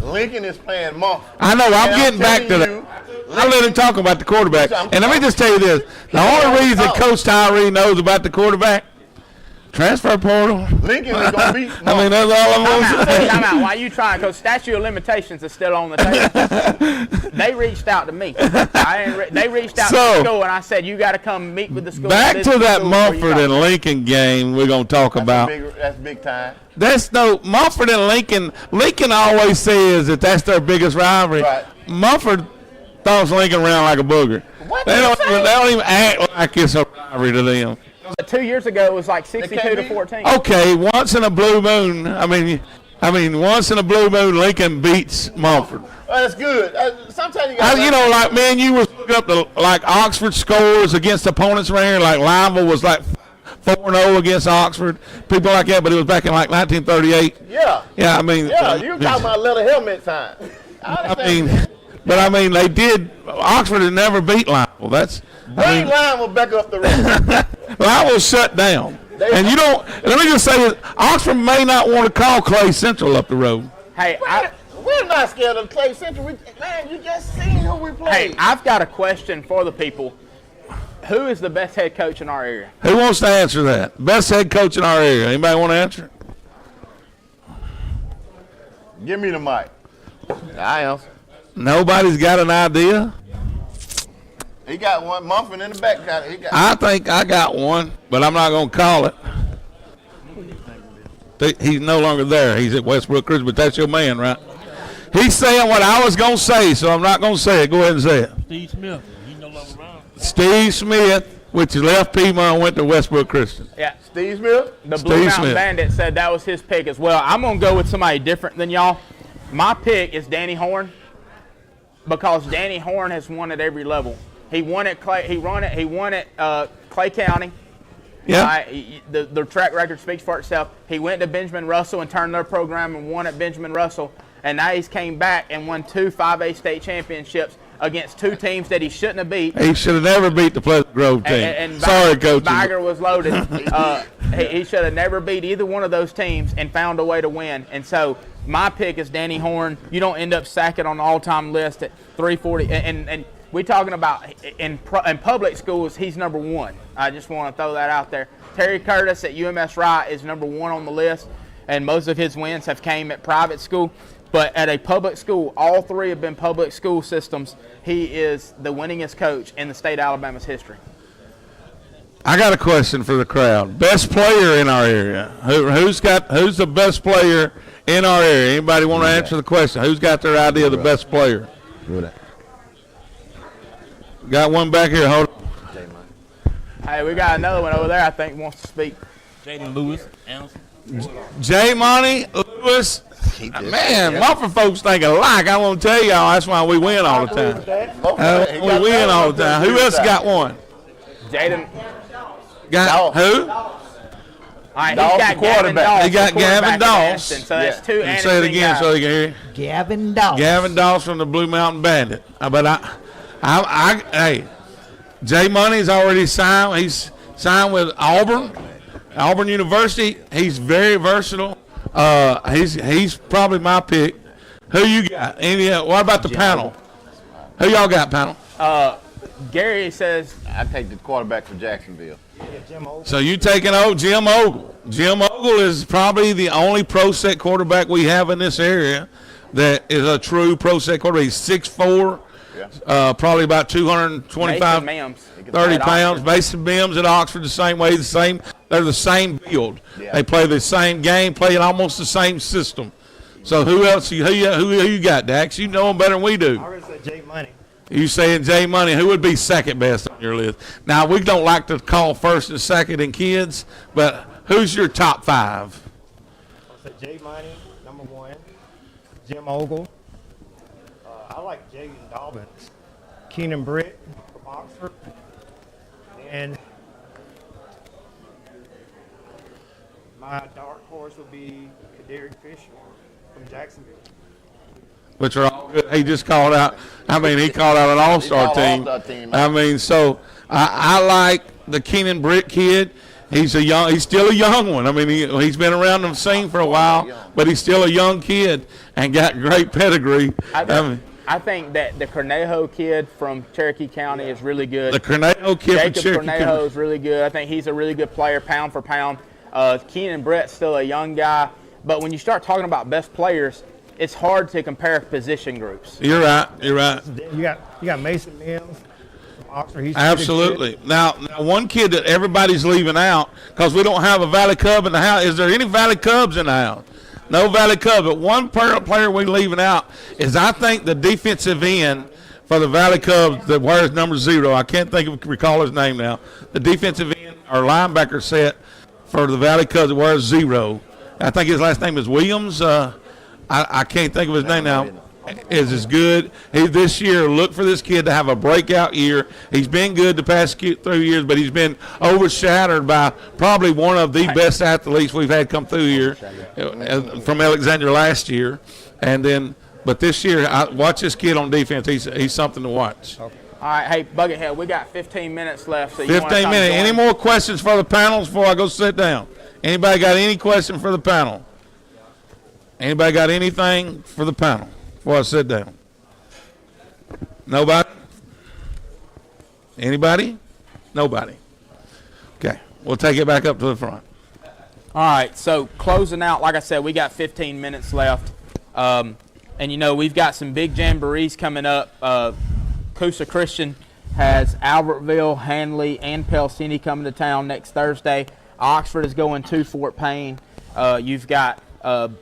Lincoln is playing Mumford. I know. I'm And getting back to telling that. you, I let him talk about the quarterback. And let me just tell you this: the only reason Coach Tyree knows about the quarterback, transfer portal. Lincoln is gonna beat Mumford. I mean, that's all I'm gonna say. Time out. Why you trying? Because statute of limitations is still on the table. They reached out to me. They reached out to the school, and I said, you got to come meet with the school. Back This to is the that school where you Mumford go. and Lincoln game we're gonna talk about. That's big time. That's no Mumford and Lincoln. Lincoln always says that that's their biggest rivalry. Right. Mumford throws Lincoln around like a booger. They don't even act like it's a rivalry to them. 2 years ago, it was like 62 to 14. Okay, once in a blue moon. I mean, once in a blue moon, Lincoln beats Mumford. That's good. Sometimes you got. You know, like man, you was looking up the like Oxford scores against opponents around here. Like Lineville was like 4-0 against Oxford, people like that. But it was back in like 1938. Yeah. Yeah, I mean. Yeah, you talking about leather helmet time. I mean, they did. Oxford had never beat Lineville. That's. Bring Lineville back up the road. Lineville shut down. And you don't. Let me just say this: Oxford may not want to call Clay Central up the road. Hey, we're not scared of Clay Central. Man, you just seen who we played. Hey, I've got a question for the people. Who is the best head coach in our area? Who wants to answer that? Best head coach in our area. Anybody want to answer? Give me the mic. I am. Nobody's got an idea. He got one. Muffin in the back. He got. I think I got one, but I'm not going to call it. He's no longer there. He's at Westbrook Christian, but that's your man, right? He's saying what I was going to say, so I'm not going to say it. Go ahead and say it. Steve Smith. He no longer around. Steve Smith, which is left Piedmont and went to Westbrook Christian. Yeah. Steve Smith. The Steve Blue Mountain Smith. Bandit said that was his pick as well. I'm going to go with somebody different than y'all. My pick is Danny Horn because Danny Horn has won at every level. He won at Clay. He won at Clay County. Yeah. The track record speaks for itself. He went to Benjamin Russell and turned their program and won at Benjamin Russell. And now he's came back and won 2 5A state championships against 2 teams that he shouldn't have beat. He should have never beat the Pleasant Grove team. And Sorry, Coach. Bagger was loaded. He should have never beat either one of those teams and found a way to win. And so my pick is Danny Horn. You don't end up sacking on the all-time list at 340. And we're talking about in public schools, he's number 1. I just want to throw that out there. Terry Curtis at UMS Wright is number 1 on the list, and most of his wins have came at private school. But at a public school, all 3 have been public school systems. He is the winningest coach in the state of Alabama's history. I got a question for the crowd. Best player in our area. Who's the best player in our area? Anybody want to answer the question? Who's got their idea of the best player? Got one back here. Hold on. Hey, we got another one over there I think wants to speak. Jaden Lewis, Anderson. J. Monty, Lewis. Man, Muffin folks think alike. I want to tell y'all that's why we win all the time. We win all the time. Who else got one? Jaden. Got who? All right, he's got Gavin Doss. He got Gavin Doss. So that's 2 Can you say it again so they can hear you? Gavin Doss. Gavin Doss from the Blue Mountain Bandit. But hey, Jay Money's already signed. He's signed with Auburn University. He's very versatile. He's probably my pick. Who you got? What about the panel? Who y'all got, panel? Gary says I take the quarterback for Jacksonville. So you taking Jim Ogle. Jim Ogle is probably the only pro set quarterback we have in this area that is a true pro set quarterback. He's 6'4", probably about 225, 30 pounds. Mason Mims at Oxford the same way. They're the same build. Yeah. They play the same game, playing almost the same system. So who else? Who you got, Dax? You know them better than we do. I already said Jay Money. You saying Jay Money? Who would be second best on your list? Now we don't like to call first and second in kids, but who's your top 5? I said Jay Money, number 1. Jim Ogle. I like Jaden Dobbins. Keenan Britt from Oxford. And my dark horse would be Kadarius Fisher from Jacksonville. Which are all good. He just called out. I mean, he called out an all-star team. I mean, so I like the Keenan Britt kid. He's still a young one. I mean, he's been around the scene for a while, but he's still a young kid and got great pedigree. I think that the Cornejo kid from Cherokee County is really good. The Cornejo kid from Cherokee Cornejo County is really good. I think he's a really good player, pound for pound. Keenan Brett's still a young guy, but when you start talking about best players, it's hard to compare position groups. You're right. You're right. You got Mason Mims from Oxford. He's absolutely. Now, one kid that everybody's leaving out because we don't have a Valley Cub in the house. Is there any Valley Cubs in the house? No Valley Cubs. But one player we're leaving out is I think the defensive end for the Valley Cubs that wears number 0. I can't recall his name now. The defensive end or linebacker set for the Valley Cubs that wears 0. I think his last name is Williams. I can't think of his name now. Is as good. This year, look for this kid to have a breakout year. He's been good the past 3 years, but he's been overshadowed by probably one of the best athletes we've had come through here from Alexander last year. But this year, watch this kid on defense. He's something to watch. All right, hey, Buckethead, we got 15 minutes left. So 15 minutes. Any more questions for the panels before I go sit down? Anybody got any question for the panel? Anybody got anything for the panel before I sit down? Nobody? Anybody? Nobody. Okay, we'll take it back up to the front. All right, so closing out, like I said, we got 15 minutes left. And, we've got some big jamborees coming up. Coosa Christian has Albertville, Hanley, and Pell City coming to town next Thursday. Oxford is going to Fort Payne. You've got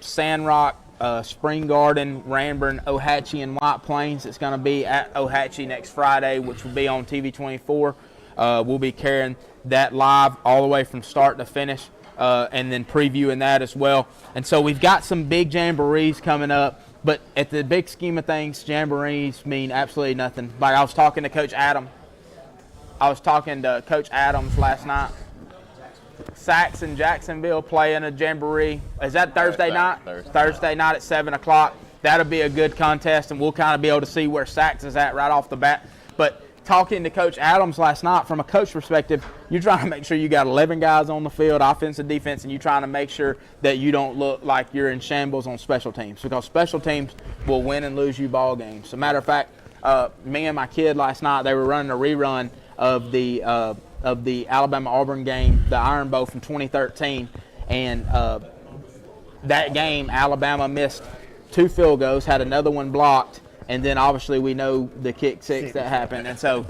Sandrock, Spring Garden, Ranburne, Ohatchee, and White Plains. It's going to be at Ohatchee next Friday, which will be on TV 24. We'll be carrying that live all the way from start to finish, and then previewing that as well. And so we've got some big jamborees coming up, but at the big scheme of things, jamborees mean absolutely nothing. Like I was talking to Coach Adams last night. Sachs and Jacksonville playing a jamboree. Is that Thursday night? Thursday night at 7 o'clock. That'll be a good contest, and we'll kind of be able to see where Sachs is at right off the bat. But talking to Coach Adams last night, from a coach perspective, you're trying to make sure you got 11 guys on the field, offense and defense, and you're trying to make sure that you don't look like you're in shambles on special teams, because special teams will win and lose you ball games. As a matter of fact, me and my kid last night, they were running a rerun of the Alabama-Auburn game, the Iron Bowl from 2013, and that game, Alabama missed 2 field goals, had another one blocked, and then obviously we know the kick six that happened. And so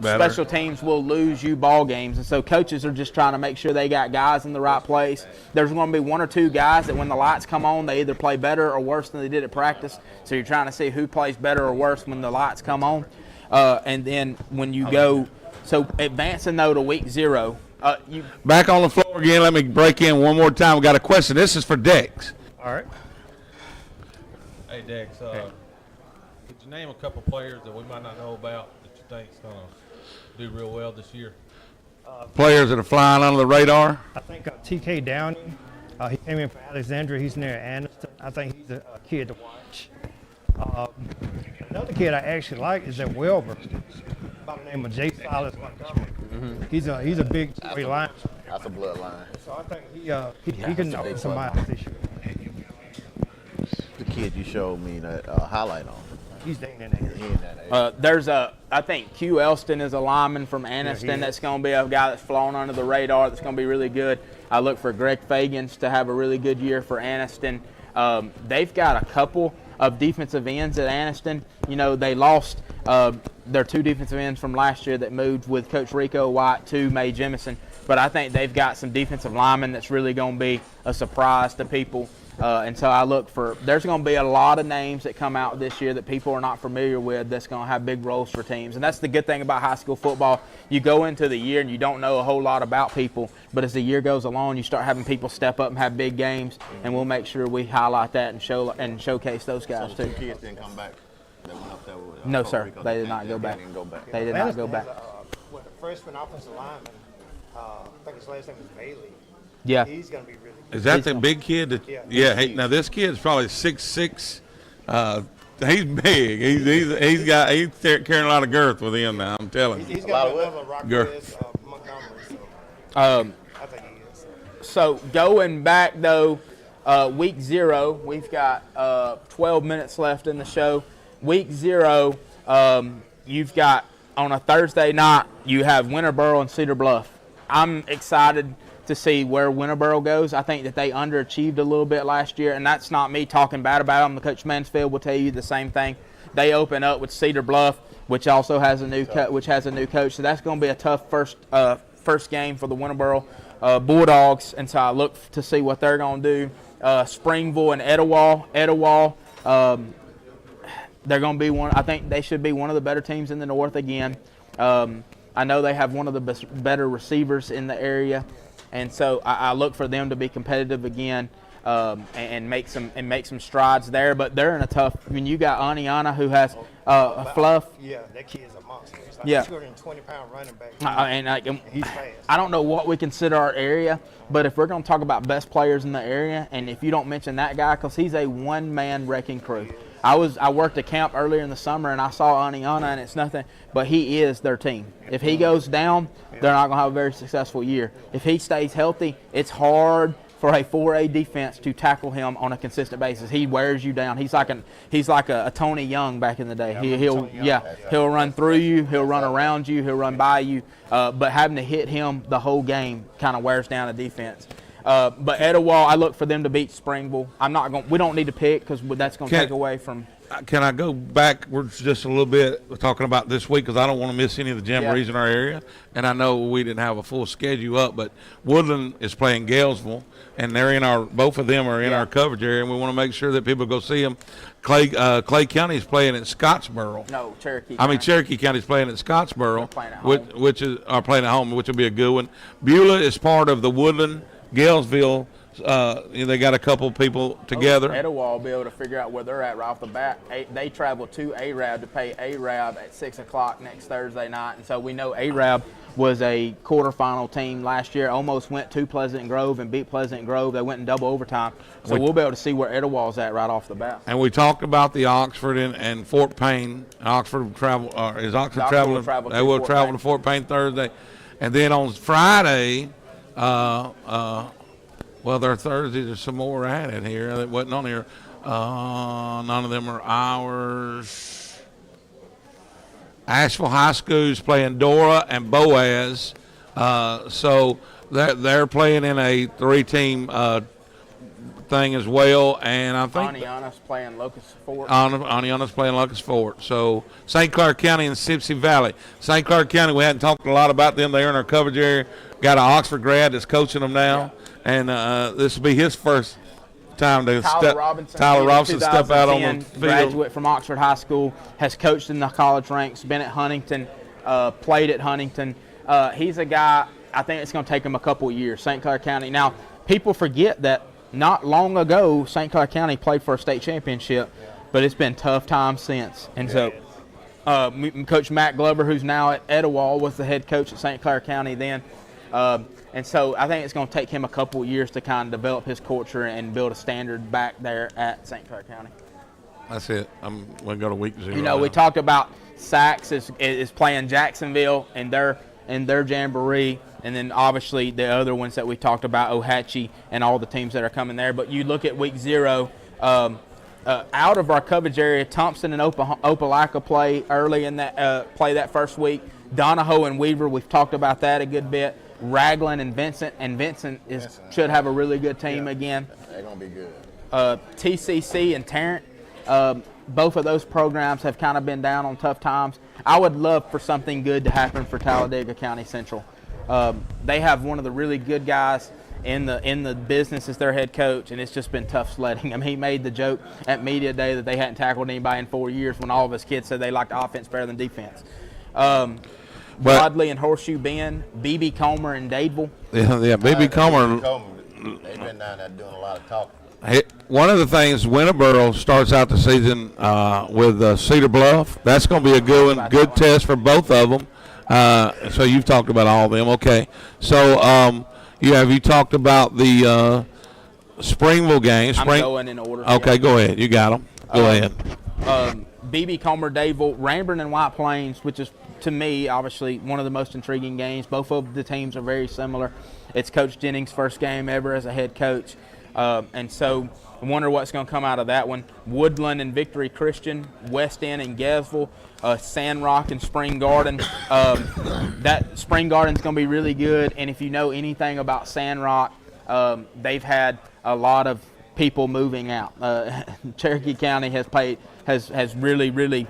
special teams will lose you ball games. And so coaches are just trying to make sure they got guys in the right place. There's going to be 1 or 2 guys that when the lights come on, they either play better or worse than they did at practice. So you're trying to see who plays better or worse when the lights come on. And then when you go, so advancing though to week 0. Back on the floor again. Let me break in one more time. We got a question. This is for Dex. All right. Hey, Dex, could you name a couple players that we might not know about that you think is going to do real well this year? Players that are flying under the radar. I think TK Downey, he came in from Alexandria. He's near Anniston. I think he's a kid to watch. Another kid I actually like is at Wilbur, by the name of Jay Silas Montgomery. He's a big line. That's a bloodline. So I think he can open some eyes this year. The kid you showed me that highlight on. He's in that There's I think Q Elston is a lineman from Anniston that's going to be a guy that's flown under the radar that's going to be really good. I look for Greg Fagans to have a really good year for Anniston. They've got a couple of defensive ends at Anniston. You know, they lost their 2 defensive ends from last year that moved with Coach Rico White to May Jemison. But I think they've got some defensive linemen that's really going to be a surprise to people. And so I look for, there's going to be a lot of names that come out this year that people are not familiar with that's going to have big roles for teams. And that's the good thing about high school football. You go into the year and you don't know a whole lot about people, but as the year goes along, you start having people step up and have big games, and we'll make sure we highlight that and showcase those guys So the too. 2 kids didn't come back. That went up there with, No, Puerto sir. Rico. They did not go back. They didn't go back. They did not go back. The freshman offensive lineman, I think his last name is Bailey. Yeah. He's going to be really good. Is that the big kid? That, Yeah. Hey, now this kid's probably 6'6". He's big. He's carrying a lot of girth with him now. I'm telling you. He's got another Rockford Montgomery. So I think he is. So going back though, week 0, we've got 12 minutes left in the show. Week 0, you've got on a Thursday night, you have Winterboro and Cedar Bluff. I'm excited to see where Winterboro goes. I think that they underachieved a little bit last year, and that's not me talking bad about them. Coach Mansfield will tell you the same thing. They open up with Cedar Bluff, which also has a new coach. So that's going to be a tough first game for the Winterboro Bulldogs, and so I look to see what they're going to do. Springville and Etowah, they're going to be one. I think they should be one of the better teams in the North again. I know they have one of the better receivers in the area, and so I look for them to be competitive again and make some strides there. But they're in a tough. I mean, you got Aniana who has a Fluff. Yeah, that kid's a monster. He's like Yeah. 220-pound running back. He's fast. I don't know what we consider our area, but if we're going to talk about best players in the area, and if you don't mention that guy, because he's a one-man wrecking crew. I worked a camp earlier in the summer, and I saw Aniana, and it's nothing, but he is their team. If he goes down, they're not going to have a very successful year. If he stays healthy, it's hard for a 4A defense to tackle him on a consistent basis. He wears you down. He's like a Tony Young back in the day. He'll run through you, he'll run around you, he'll run by you, but having to hit him the whole game kind of wears down a defense. But Etowah, I look for them to beat Springville. We don't need to pick because that's going to take away from. can I go backwards just a little bit talking about this week, because I don't want to miss any of the jamborees in our area, and I know we didn't have a full schedule up, but Woodland is playing Galesville, and they're in our, both of them are in our coverage area, and we want to make sure that people go see them. Clay County is playing at Scottsboro. No, Cherokee. I mean, Cherokee County is playing at Scottsboro, playing at home. which is are playing at home, which will be a good one. Beulah is part of the Woodland Galesville. They got a couple people together. Etowah will be able to figure out where they're at right off the bat. They travel to Arab to play Arab at 6 o'clock next Thursday night, and so we know Arab was a quarterfinal team last year. Almost went to Pleasant Grove and beat Pleasant Grove. They went in double overtime, so we'll be able to see where Etowah's at right off the bat. And we talked about the Oxford and Fort Payne. Oxford will travel. Is Oxford traveling? They will travel to Fort Payne Thursday, and then on Friday. Well, there are Thursdays. There's some more at it here that wasn't on here. None of them are ours. Asheville High School is playing Dora and Boaz. So they're playing in a 3-team thing as well. And I think Aniana's playing Locust Fort. Aniana's playing Locust Fort. So St. Clair County and Sipsey Valley. St. Clair County, we hadn't talked a lot about them. They're in our coverage area. Got an Oxford grad that's coaching them now. And this will be his first time to Tyler Robinson step out on the field. Graduate from Oxford High School, has coached in the college ranks, been at Huntington, played at Huntington. He's a guy, I think it's going to take him a couple of years. St. Clair County. Now, people forget that not long ago, St. Clair County played for a state championship, but it's been tough times since. And so Coach Matt Glover, who's now at Etowah, was the head coach at St. Clair County then. And so I think it's going to take him a couple of years to kind of develop his culture and build a standard back there at St. Clair County. That's it. I'm going to go to week 0. You know, we talked about Sachs is playing Jacksonville and their jamboree, and then obviously the other ones that we talked about, Ohatchee and all the teams that are coming there. But you look at week 0, out of our coverage area, Thompson and Opelika play early in that play that first week. Donahoe and Weaver, we've talked about that a good bit. Raglan and Vincent should have a really good team again. They're going to be good. TCC and Tarrant, both of those programs have kind of been down on tough times. I would love for something good to happen for Talladega County Central. They have one of the really good guys in the business as their head coach, and it's just been tough sledding. I mean, he made the joke at media day that they hadn't tackled anybody in 4 years when all of his kids said they liked offense better than defense. Broadley and Horseshoe Bend, B.B. Comer and Dadeville. Yeah, B.B. Comer. They've been down there doing a lot of talking. One of the things, Winterboro starts out the season with Cedar Bluff. That's going to be a good one, good test for both of them. So you've talked about all of them. Okay. So have you talked about the Springville game? I'm going in order. Okay, go ahead. You got them. Go ahead. B.B. Comer, Dadeville, Ranburne and White Plains, which is, to me, obviously one of the most intriguing games. Both of the teams are very similar. It's Coach Jennings' first game ever as a head coach. And so I wonder what's going to come out of that one. Woodland and Victory Christian, West End and Gasville, Sandrock and Spring Garden. That Spring Garden's going to be really good. And if you know anything about Sandrock, they've had a lot of people moving out. Cherokee County has really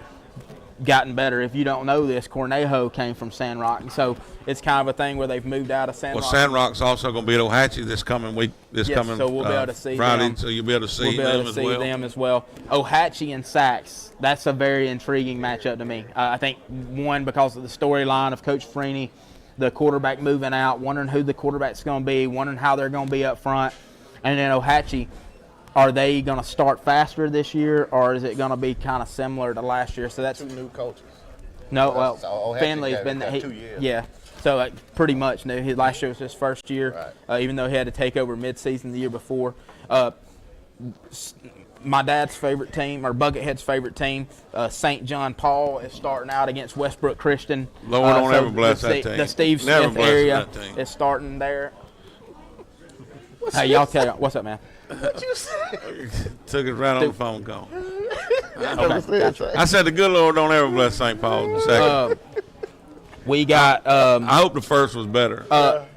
gotten better. If you don't know this, Cornejo came from Sandrock, and so it's kind of a thing where they've moved out of Sandrock. Well, Sandrock's also going to be at Ohatchee this coming week. So we'll be able to see Friday, them. so you'll be able to see we'll be able to see them as well. Ohatchee and Sachs, that's a very intriguing matchup to me. I think, one, because of the storyline of Coach Freeney, the quarterback moving out, wondering who the quarterback's going to be, wondering how they're going to be up front. And then Ohatchee, are they going to start faster this year, or is it going to be kind of similar to last year? So that's 2 new coaches. No, well, so Finley's been there 2 years. Yeah, so pretty much new. Last year was his first year, right. Even though he had to take over mid-season the year before. My dad's favorite team, or Buckethead's favorite team, St. John Paul, is starting out against Westbrook Christian. Lord don't ever bless that team. The Steve Smith area is starting there. Hey, y'all tell you, what's up, man? What you say? Took it right on the phone call. Okay, gotcha. I said the good Lord don't ever bless St. Paul in the second. We got. I hope the first was better.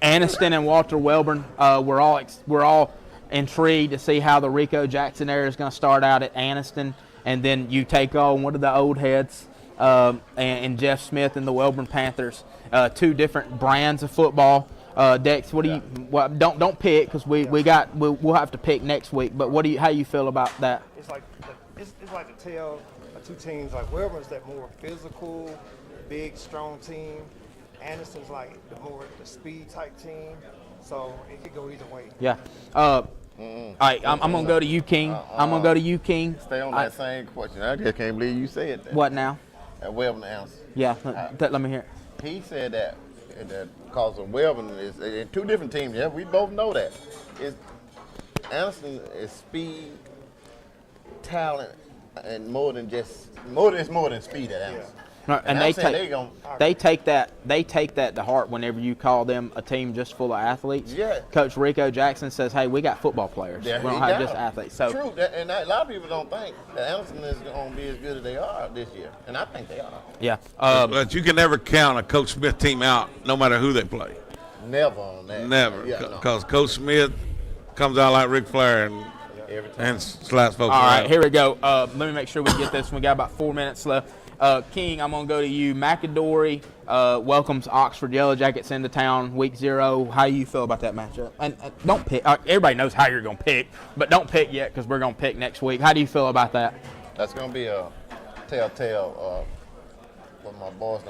Anniston and Walter Welborn. We're all intrigued to see how the Rico Jackson era is going to start out at Anniston. and then you take on one of the old heads and Jeff Smith and the Welborn Panthers, 2 different brands of football. Dex, what do you? Well, don't pick because we'll have to pick next week. But how you feel about that? It's like it's like to tell 2 teams like Welborn's that more physical, big, strong team. Anderson's like the speed type team. So it could go either way. Yeah. All right, I'm gonna go to you, King. I'm gonna go to you, King. Stay on that same question. I just can't believe you said that. What now? At Welborn Anderson. Yeah. Let me hear it. He said that because of Welborn is in 2 different teams. Yeah, we both know that. Anderson is speed, talent, and more than speed at Anderson. No, and they take that to heart whenever you call them a team just full of athletes. Yeah. Coach Rico Jackson says, "Hey, we got football players. Yeah, we don't have just athletes." So true, and a lot of people don't think that Anderson is going to be as good as they are this year, and I think they are. Yeah. But you can never count a Coach Smith team out, no matter who they play. Never on that. Never, because Coach Smith comes out like Ric Flair and slaps folks. All right, around. here we go. Let me make sure we get this. We got about 4 minutes left. King, I'm going to go to you. McAdory welcomes Oxford Yellow Jackets into town week 0. How you feel about that matchup? And don't pick. Everybody knows how you're going to pick, but don't pick yet because we're going to pick next week. How do you feel about that? That's going to be a telltale when my boys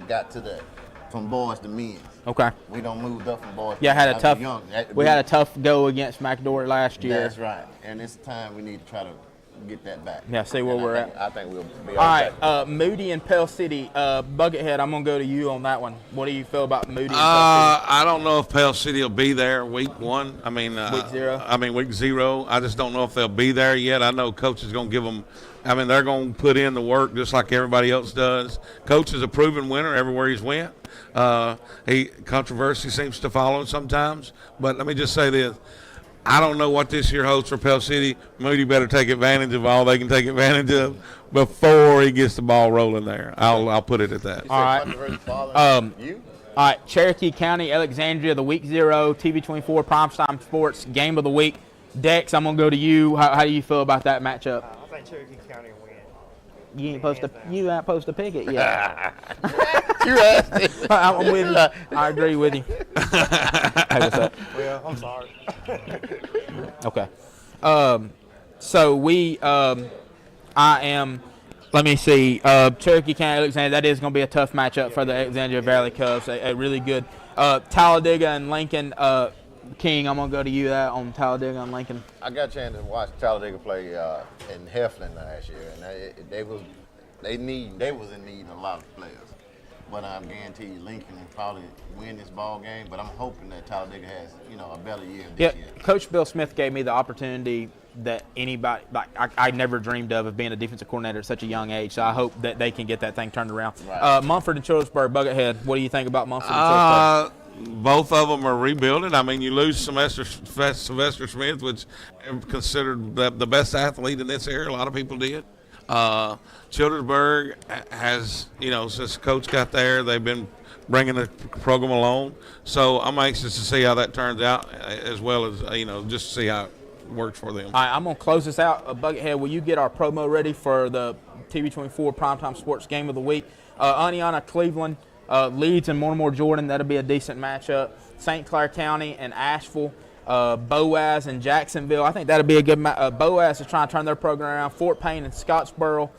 got to that from boys to men. Okay. We don't move up from boys. Yeah, we had a tough go against McAdory last year. That's right, and it's time we need to try to get that back. Yeah, see where we're at. I think we'll be all right. Moody and Pell City. Buckethead, I'm going to go to you on that one. What do you feel about Moody and Pell City? I don't know if Pell City will be there week 1. I mean, week 0. I mean, week 0. I just don't know if they'll be there yet. I know Coach is going to give them. I mean, they're going to put in the work just like everybody else does. Coach is a proven winner everywhere he's went. Controversy seems to follow him sometimes. But let me just say this. I don't know what this year holds for Pell City. Moody better take advantage of all they can take advantage of before he gets the ball rolling there. I'll put it at that. All right. All right. Cherokee County, Alexandria, the week 0, TV24 Primetime Sports Game of the Week. Dex, I'm gonna go to you. How do you feel about that matchup? I think Cherokee County will win. You ain't supposed to pick it yet. You're asking. I'm with you. I agree with you. Hey, what's up? Well, I'm sorry. Okay. So let me see. Cherokee County, Alexandria, that is going to be a tough matchup for the Alexandria Valley Cubs. A really good. Talladega and Lincoln. King, I'm going to go to you on Talladega and Lincoln. I got a chance to watch Talladega play in Heflin last year, and they was in need of a lot of players. But I guarantee you Lincoln will probably win this ball game. But I'm hoping that Talladega has, a better year this year. Coach Bill Smith gave me the opportunity that anybody, I never dreamed of being a defensive coordinator at such a young age. So I hope that they can get that thing turned around. Right. Mumford and Childersburg, Buckethead, what do you think about Mumford and Childersburg? Both of them are rebuilding. I mean, you lose Sylvester Smith, which is considered the best athlete in this area. A lot of people did. Childersburg has, since Coach got there, they've been bringing the program along. So I'm anxious to see how that turns out, as well as, just to see how it works for them. All right, I'm going to close this out. Buckethead, will you get our promo ready for the TV24 Primetime Sports Game of the Week? Aniana, Cleveland, Leeds and Mortimer Jordan, that'll be a decent matchup. St. Clair County and Asheville. Boaz and Jacksonville. I think that'll be a good match. Boaz is trying to turn their program around. Fort Payne and Scottsboro.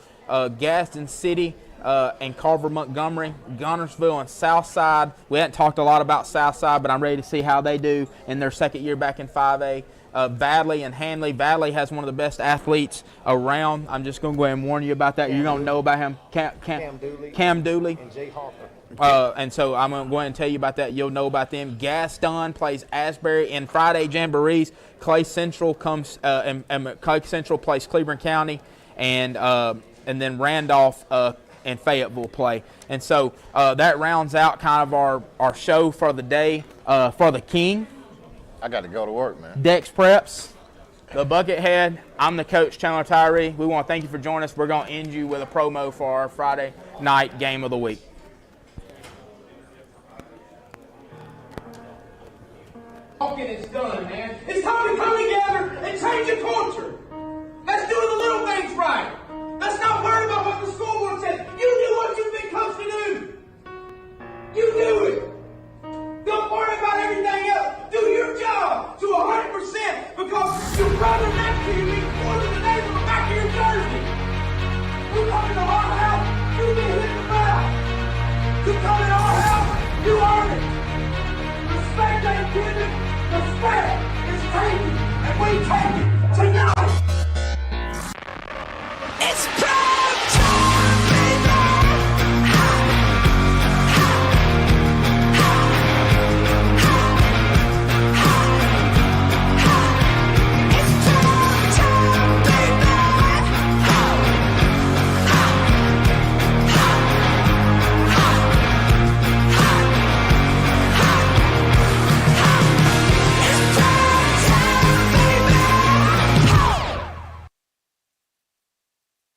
Gaston City and Carver Montgomery. Gunnersville and Southside. We hadn't talked a lot about Southside, but I'm ready to see how they do in their second year back in 5A. Valley and Hanley. Valley has one of the best athletes around. I'm just going to go ahead and warn you about that. You're going to know about him. Cam Dooley. And Jay Harper. And so I'm going to go ahead and tell you about that. You'll know about them. Gaston plays Asbury in Friday Jamborees. Clay Central comes and Clay Central plays Cleveland County, and then Randolph and Fayetteville play. And so that rounds out kind of our show for the day for the King. I got to go to work, man. Dex Preps, the Buckethead. I'm the coach, Chandler Tyree. We want to thank you for joining us. We're going to end you with a promo for our Friday night game of the week. Talking is done, man. It's time to come together and change the culture. Let's do the little things right. come in our house, you earn it. Respect ain't given, respect is taken, and we take it tonight.